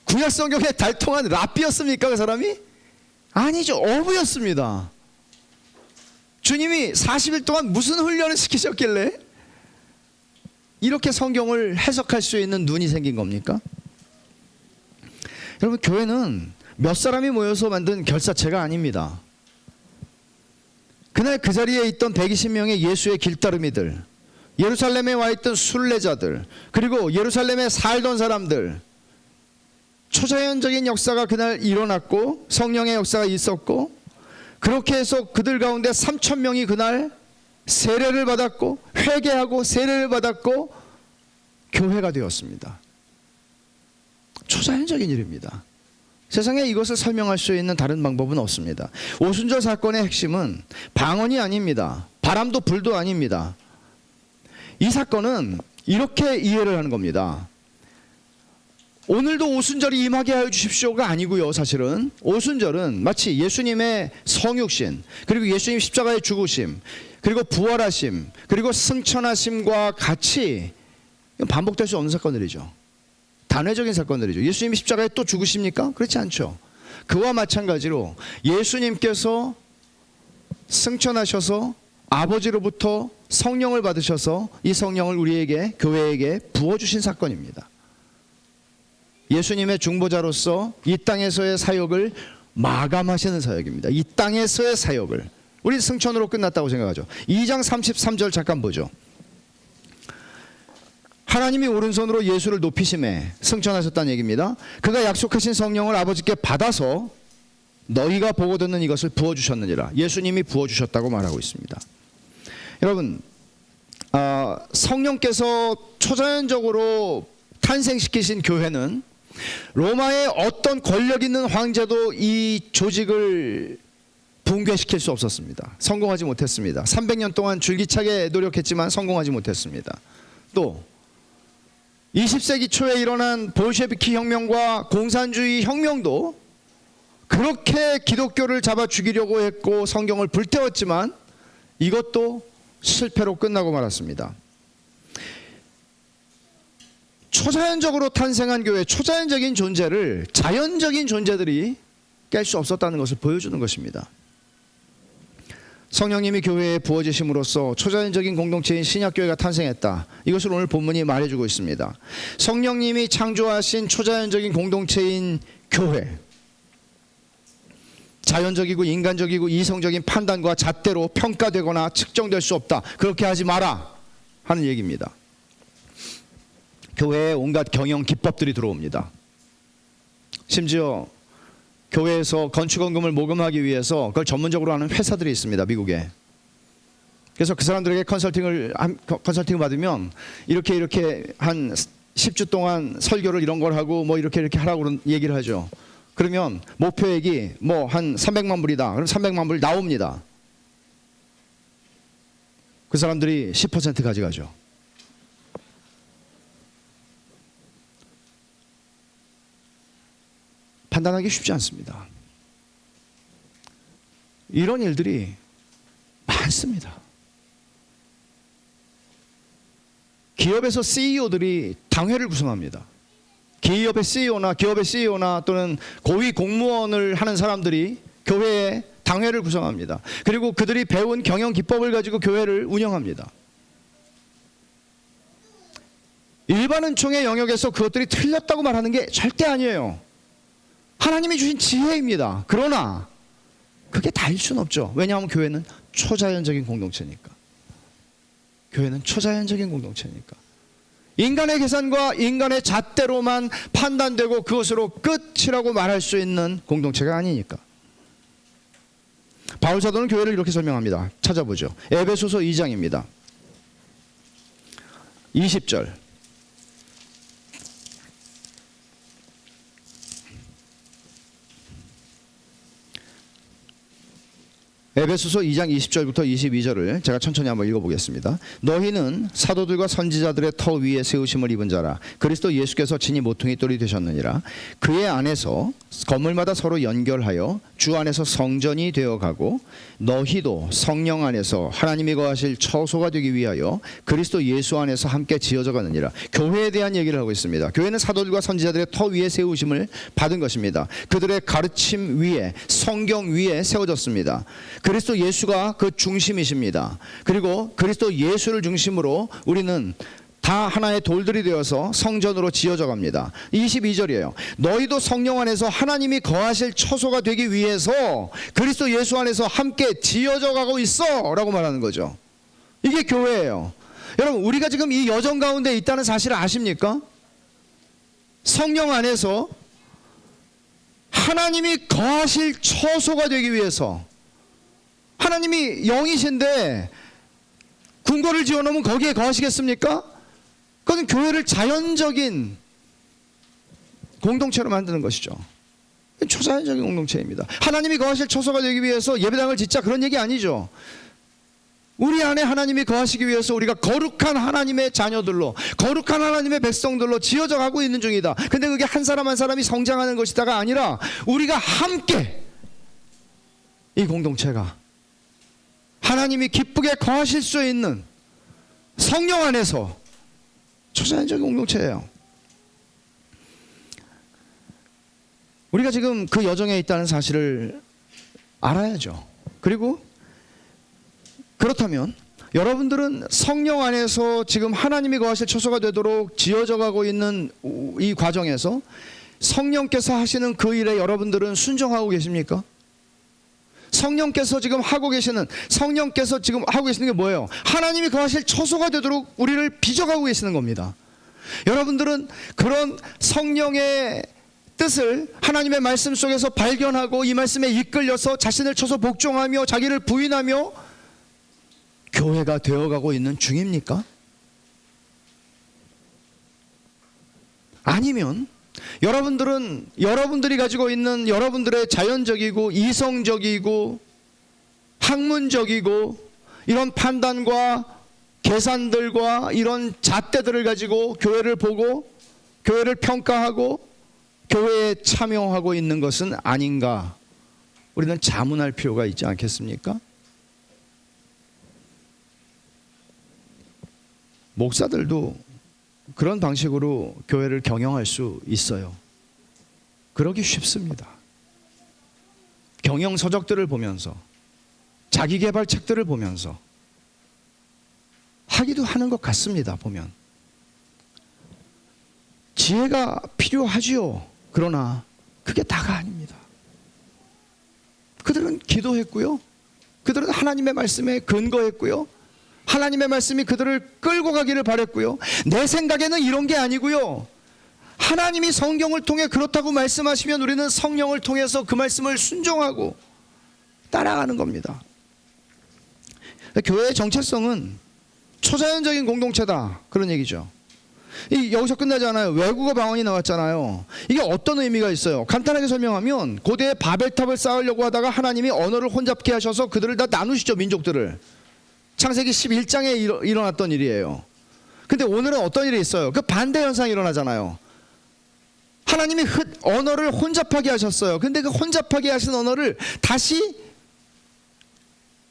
구약 성경에 달통한 랍비였습니까? 그 사람이? 아니죠. 어부였습니다. 주님이 40일 동안 무슨 훈련을 시키셨길래 이렇게 성경을 해석할 수 있는 눈이 생긴 겁니까? 여러분, 교회는 몇 사람이 모여서 만든 결사체가 아닙니다. 그날 그 자리에 있던 120명의 예수의 길따르미들, 예루살렘에 와 있던 순례자들, 그리고 예루살렘에 살던 사람들, 초자연적인 역사가 그날 일어났고 성령의 역사가 있었고, 그렇게 해서 그들 가운데 3,000명이 그날 세례를 받았고 회개하고 세례를 받았고 교회가 되었습니다. 초자연적인 일입니다. 세상에 이것을 설명할 수 있는 다른 방법은 없습니다. 오순절 사건의 핵심은 방언이 아닙니다. 바람도 불도 아닙니다. 이 사건은 이렇게 이해를 하는 겁니다. 오늘도 오순절이 임하게 하여 주십시오가 아니고요. 사실은 오순절은 마치 예수님의 성육신, 그리고 예수님 십자가의 죽으심, 그리고 부활하심, 그리고 승천하심과 같이 반복될 수 없는 사건들이죠. 단회적인 사건들이죠. 예수님이 십자가에 또 죽으십니까? 그렇지 않죠. 그와 마찬가지로 예수님께서 승천하셔서 아버지로부터 성령을 받으셔서 이 성령을 우리에게, 교회에게 부어주신 사건입니다. 예수님의 중보자로서 이 땅에서의 사역을 마감하시는 사역입니다. 이 땅에서의 사역을. 우리 승천으로 끝났다고 생각하죠. 2장 33절 잠깐 보죠. 하나님이 오른손으로 예수를 높이심에 승천하셨다는 얘기입니다. 그가 약속하신 성령을 아버지께 받아서 너희가 보고 듣는 이것을 부어주셨느니라. 예수님이 부어주셨다고 말하고 있습니다. 여러분, 성령께서 초자연적으로 탄생시키신 교회는 로마의 어떤 권력 있는 황제도 이 조직을 붕괴시킬 수 없었습니다. 성공하지 못했습니다. 300년 동안 줄기차게 노력했지만 성공하지 못했습니다. 또 20세기 초에 일어난 볼셰비키 혁명과 공산주의 혁명도 그렇게 기독교를 잡아 죽이려고 했고 성경을 불태웠지만 이것도 실패로 끝나고 말았습니다. 초자연적으로 탄생한 교회, 초자연적인 존재를 자연적인 존재들이 깰 수 없었다는 것을 보여주는 것입니다. 성령님이 교회에 부어지심으로써 초자연적인 공동체인 신약교회가 탄생했다. 이것을 오늘 본문이 말해주고 있습니다. 성령님이 창조하신 초자연적인 공동체인 교회, 자연적이고 인간적이고 이성적인 판단과 잣대로 평가되거나 측정될 수 없다. 그렇게 하지 마라 하는 얘기입니다. 교회에 온갖 경영 기법들이 들어옵니다. 심지어 교회에서 건축원금을 모금하기 위해서 그걸 전문적으로 하는 회사들이 있습니다. 미국에. 그래서 그 사람들에게 컨설팅을 받으면 이렇게 한 10주 동안 설교를 이런 걸 하고 뭐 이렇게 하라고 얘기를 하죠. 그러면 목표액이 뭐 한 300만 불이다. 그럼 300만 불 나옵니다. 그 사람들이 10% 가져가죠. 판단하기 쉽지 않습니다. 이런 일들이 많습니다. 기업에서 CEO들이 당회를 구성합니다. 기업의 CEO나 또는 고위 공무원을 하는 사람들이 교회에 당회를 구성합니다. 그리고 그들이 배운 경영 기법을 가지고 교회를 운영합니다. 일반 은총의 영역에서 그것들이 틀렸다고 말하는 게 절대 아니에요. 하나님이 주신 지혜입니다. 그러나 그게 다일 수는 없죠. 왜냐하면 교회는 초자연적인 공동체니까. 교회는 초자연적인 공동체니까. 인간의 계산과 인간의 잣대로만 판단되고 그것으로 끝이라고 말할 수 있는 공동체가 아니니까. 바울 사도는 교회를 이렇게 설명합니다. 찾아보죠. 에베소서 2장입니다. 20절. 에베소서 2장 20절부터 22절을 제가 천천히 한번 읽어보겠습니다. 너희는 사도들과 선지자들의 터 위에 세우심을 입은 자라. 그리스도 예수께서 친히 모퉁이 돌이 되셨느니라. 그의 안에서 건물마다 서로 연결하여 주 안에서 성전이 되어가고 너희도 성령 안에서 하나님이 거하실 처소가 되기 위하여 그리스도 예수 안에서 함께 지어져 가느니라. 교회에 대한 얘기를 하고 있습니다. 교회는 사도들과 선지자들의 터 위에 세우심을 받은 것입니다. 그들의 가르침 위에, 성경 위에 세워졌습니다. 그리스도 예수가 그 중심이십니다. 그리고 그리스도 예수를 중심으로 우리는 다 하나의 돌들이 되어서 성전으로 지어져 갑니다. 22절이에요. 너희도 성령 안에서 하나님이 거하실 처소가 되기 위해서 그리스도 예수 안에서 함께 지어져 가고 있어 라고 말하는 거죠. 이게 교회예요. 여러분, 우리가 지금 이 여정 가운데 있다는 사실을 아십니까? 성령 안에서 하나님이 거하실 처소가 되기 위해서. 하나님이 영이신데 궁궐을 지어놓으면 거기에 거하시겠습니까? 그것은 교회를 자연적인 공동체로 만드는 것이죠. 초자연적인 공동체입니다. 하나님이 거하실 처소가 되기 위해서 예배당을 짓자, 그런 얘기 아니죠. 우리 안에 하나님이 거하시기 위해서 우리가 거룩한 하나님의 자녀들로, 거룩한 하나님의 백성들로 지어져 가고 있는 중이다. 근데 그게 한 사람 한 사람이 성장하는 것이다가 아니라 우리가 함께 이 공동체가 하나님이 기쁘게 거하실 수 있는 성령 안에서 초자연적인 공동체예요. 우리가 지금 그 여정에 있다는 사실을 알아야죠. 그리고 그렇다면 여러분들은 성령 안에서 지금 하나님이 거하실 처소가 되도록 지어져 가고 있는 이 과정에서 성령께서 하시는 그 일에 여러분들은 순종하고 계십니까? 성령께서 지금 하고 계시는 게 뭐예요? 하나님이 거하실 처소가 되도록 우리를 빚어가고 계시는 겁니다. 여러분들은 그런 성령의 뜻을 하나님의 말씀 속에서 발견하고 이 말씀에 이끌려서 자신을 쳐서 복종하며 자기를 부인하며 교회가 되어가고 있는 중입니까? 아니면 여러분들은 여러분들이 가지고 있는 여러분들의 자연적이고 이성적이고 학문적이고 이런 판단과 계산들과 이런 잣대들을 가지고 교회를 보고 교회를 평가하고 교회에 참여하고 있는 것은 아닌가, 우리는 자문할 필요가 있지 않겠습니까? 목사들도 그런 방식으로 교회를 경영할 수 있어요. 그러기 쉽습니다. 경영 서적들을 보면서, 자기개발 책들을 보면서 하기도 하는 것 같습니다. 보면 지혜가 필요하지요. 그러나 그게 다가 아닙니다. 그들은 기도했고요, 그들은 하나님의 말씀에 근거했고요, 하나님의 말씀이 그들을 끌고 가기를 바랬고요, 내 생각에는 이런 게 아니고요, 하나님이 성경을 통해 그렇다고 말씀하시면 우리는 성령을 통해서 그 말씀을 순종하고 따라가는 겁니다. 교회의 정체성은 초자연적인 공동체다, 그런 얘기죠. 여기서 끝나지 않아요. 외국어 방언이 나왔잖아요. 이게 어떤 의미가 있어요? 간단하게 설명하면 고대에 바벨탑을 쌓으려고 하다가 하나님이 언어를 혼잡게 하셔서 그들을 다 나누시죠. 민족들을. 창세기 11장에 일어났던 일이에요. 근데 오늘은 어떤 일이 있어요? 그 반대 현상이 일어나잖아요. 하나님이 언어를 혼잡하게 하셨어요. 근데 그 혼잡하게 하신 언어를 다시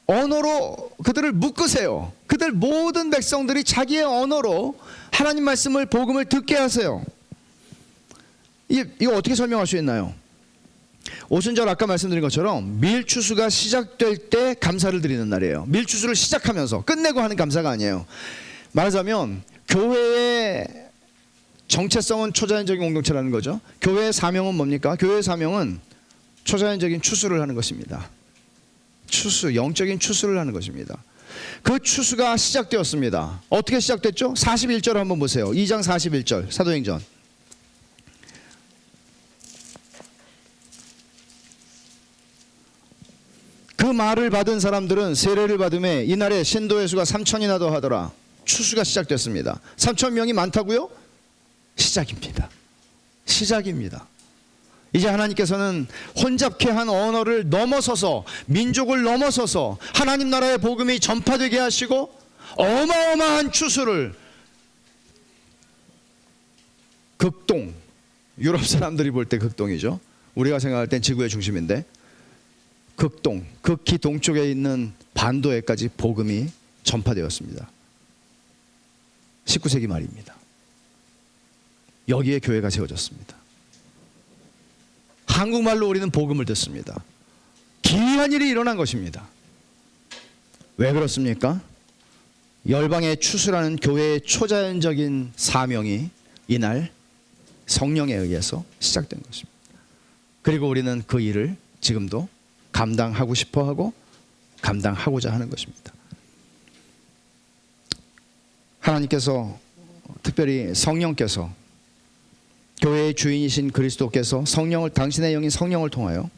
언어로 그들을 묶으세요. 그들 모든 백성들이 자기의 언어로 하나님 말씀을, 복음을 듣게 하세요. 이거 어떻게 설명할 수 있나요? 오순절 아까 말씀드린 것처럼 밀추수가 시작될 때 감사를 드리는 날이에요. 밀추수를 시작하면서 끝내고 하는 감사가 아니에요. 말하자면 교회의 정체성은 초자연적인 공동체라는 거죠. 교회의 사명은 뭡니까? 교회의 사명은 초자연적인 추수를 하는 것입니다. 추수, 영적인 추수를 하는 것입니다. 그 추수가 시작되었습니다. 어떻게 시작됐죠? 41절 한번 보세요. 2장 41절 사도행전. 그 말을 받은 사람들은 세례를 받음에 이날에 신도의 수가 3,000이나 더 하더라. 추수가 이제 하나님께서는 혼잡케 한 언어를 넘어서서, 민족을 넘어서서 하나님 나라의 복음이 전파되게 하시고 어마어마한 추수를, 극동, 유럽 사람들이 볼 때 극동이죠. 우리가 생각할 땐 지구의 중심인데 극동, 극히 동쪽에 있는 반도에까지 복음이 전파되었습니다. 19세기 말입니다. 여기에 교회가 세워졌습니다. 한국말로 우리는 복음을 듣습니다. 기이한 일이 일어난 것입니다. 왜 그렇습니까? 열방의 추수라는 교회의 초자연적인 사명이 이날 성령에 의해서 시작된 것입니다. 그리고 우리는 그 일을 지금도 감당하고 싶어하고 감당하고자 하는 것입니다. 하나님께서, 특별히 성령께서, 교회의 주인이신 그리스도께서 성령을, 당신의 영인 성령을 통하여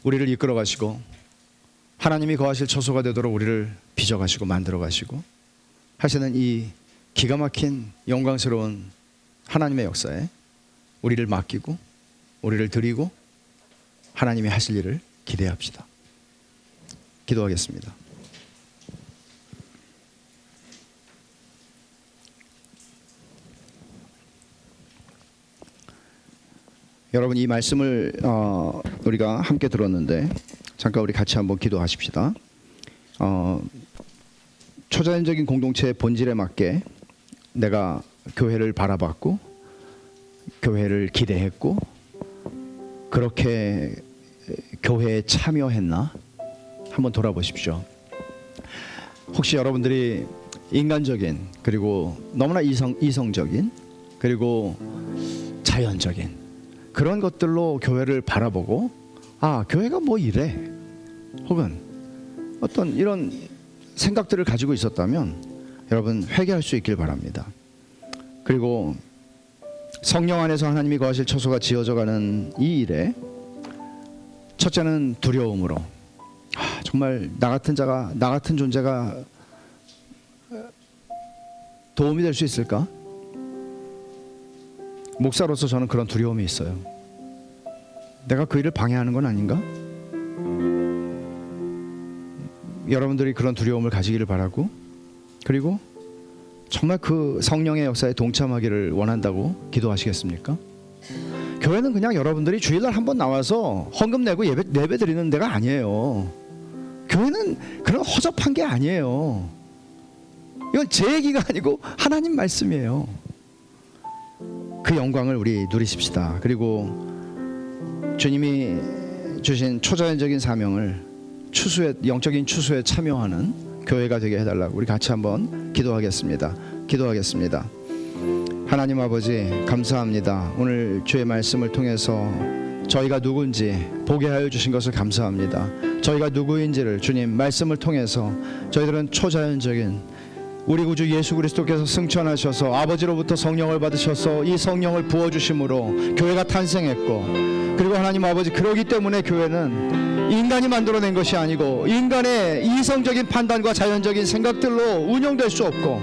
우리를 이끌어 가시고 하나님이 거하실 처소가 되도록 우리를 빚어 가시고 만들어 가시고 하시는 이 기가 막힌 영광스러운 하나님의 역사에 우리를 맡기고 우리를 드리고 하나님이 하실 일을 기대합시다. 기도하겠습니다. 여러분, 이 말씀을 우리가 함께 들었는데 잠깐 우리 같이 한번 기도하십시다. 초자연적인 공동체의 본질에 맞게 내가 교회를 바라봤고 교회를 기대했고 그렇게 교회에 참여했나? 한번 돌아보십시오. 혹시 여러분들이 인간적인, 그리고 너무나 이성적인, 그리고 자연적인 그런 것들로 교회를 바라보고 교회가 뭐 이래, 혹은 어떤 이런 생각들을 가지고 있었다면 여러분 회개할 수 있길 바랍니다. 그리고 성령 안에서 하나님이 거하실 처소가 지어져가는 이 일에 첫째는 두려움으로, 정말 나 같은 존재가 도움이 될 수 있을까? 목사로서 저는 그런 두려움이 있어요. 내가 그 일을 방해하는 건 아닌가? 여러분들이 그런 두려움을 가지기를 바라고, 그리고 정말 그 성령의 역사에 동참하기를 원한다고 기도하시겠습니까? 교회는 그냥 여러분들이 주일날 한번 나와서 헌금 내고 예배 드리는 데가 아니에요. 교회는 그런 허접한 게 아니에요. 이건 제 얘기가 아니고 하나님 말씀이에요. 그 영광을 우리 누리십시다. 그리고 주님이 주신 초자연적인 사명을 영적인 추수에 참여하는 교회가 되게 해달라고 우리 같이 한번 기도하겠습니다. 하나님 아버지, 감사합니다. 오늘 주의 말씀을 통해서 저희가 누군지 보게 하여 주신 것을 감사합니다. 저희가 누구인지를 주님 말씀을 통해서 저희들은 초자연적인, 우리 구주 예수 그리스도께서 승천하셔서 아버지로부터 성령을 받으셔서 이 성령을 부어주심으로 교회가 탄생했고, 그리고 하나님 아버지, 그러기 때문에 교회는 인간이 만들어낸 것이 아니고 인간의 이성적인 판단과 자연적인 생각들로 운영될 수 없고,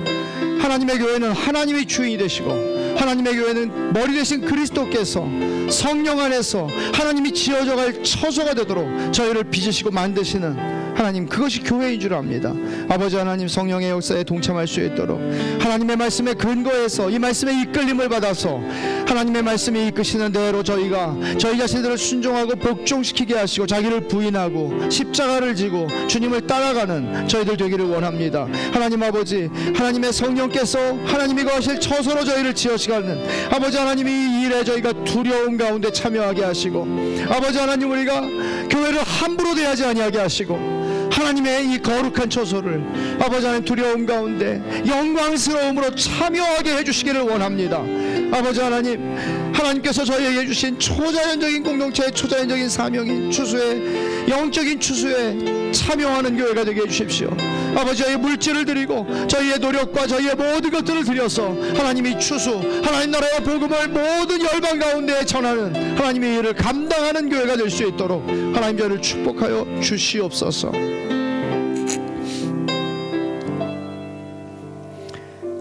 하나님의 교회는 하나님이 주인이 되시고 하나님의 교회는 머리 되신 그리스도께서 성령 안에서 하나님이 지어져갈 처소가 되도록 저희를 빚으시고 만드시는 하나님, 그것이 교회인 줄 압니다. 아버지 하나님, 성령의 역사에 동참할 수 있도록 하나님의 말씀에 근거해서 이 말씀에 이끌림을 받아서 하나님의 말씀이 이끄시는 대로 저희가 저희 자신들을 순종하고 복종시키게 하시고 자기를 부인하고 십자가를 지고 주님을 따라가는 저희들 되기를 원합니다. 하나님 아버지, 하나님의 성령께서 하나님이 거하실 처소로 저희를 지어시가는 아버지 하나님이 이 일에 저희가 두려움 가운데 참여하게 하시고, 아버지 하나님, 우리가 교회를 함부로 대하지 아니하게 하시고 하나님의 이 거룩한 처소를 아버지 하나님 두려움 가운데 영광스러움으로 참여하게 해주시기를 원합니다. 아버지 하나님, 하나님께서 저희에게 주신 초자연적인 공동체의 초자연적인 사명인 추수의, 영적인 추수에 참여하는 교회가 되게 해주십시오. 아버지, 저희의 물질을 드리고 저희의 노력과 저희의 모든 것들을 드려서 하나님이 추수, 하나님 나라의 복음을 모든 열방 가운데 전하는 하나님의 일을 감당하는 교회가 될 수 있도록 하나님 저희를 축복하여 주시옵소서.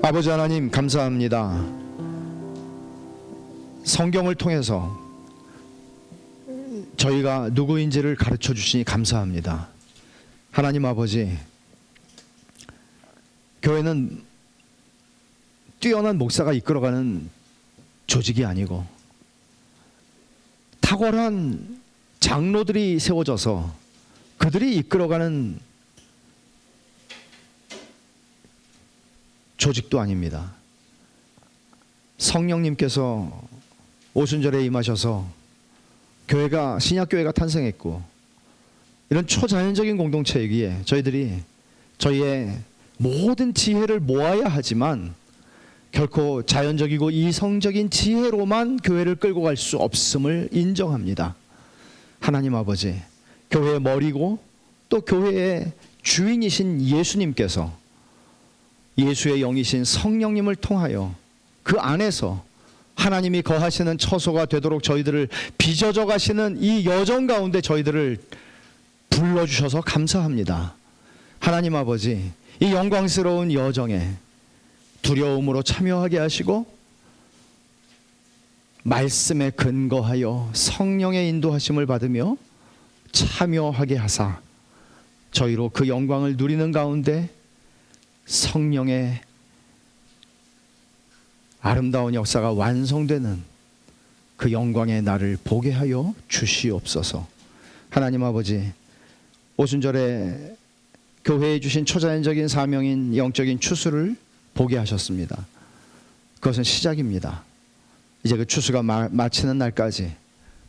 아버지 하나님, 감사합니다. 성경을 통해서 저희가 누구인지를 가르쳐 주시니 감사합니다. 하나님 아버지, 교회는 뛰어난 목사가 이끌어가는 조직이 아니고 탁월한 장로들이 세워져서 그들이 이끌어가는 조직도 아닙니다. 성령님께서 오순절에 임하셔서 교회가, 신약교회가 탄생했고, 이런 초자연적인 공동체이기에 저희들이 저희의 모든 지혜를 모아야 하지만 결코 자연적이고 이성적인 지혜로만 교회를 끌고 갈 수 없음을 인정합니다. 하나님 아버지, 교회의 머리고 또 교회의 주인이신 예수님께서 예수의 영이신 성령님을 통하여 그 안에서 하나님이 거하시는 처소가 되도록 저희들을 빚어져 가시는 이 여정 가운데 저희들을 불러주셔서 감사합니다. 하나님 아버지, 이 영광스러운 여정에 두려움으로 참여하게 하시고 말씀에 근거하여 성령의 인도하심을 받으며 참여하게 하사 저희로 그 영광을 누리는 가운데 성령의 아름다운 역사가 완성되는 그 영광의 날을 보게 하여 주시옵소서. 하나님 아버지, 오순절에 교회에 주신 초자연적인 사명인 영적인 추수를 보게 하셨습니다. 그것은 시작입니다. 이제 그 추수가 마치는 날까지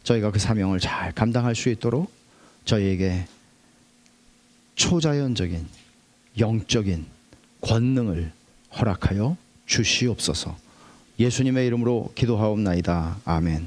저희가 그 사명을 잘 감당할 수 있도록 저희에게 초자연적인 영적인 권능을 허락하여 주시옵소서. 예수님의 이름으로 기도하옵나이다. 아멘.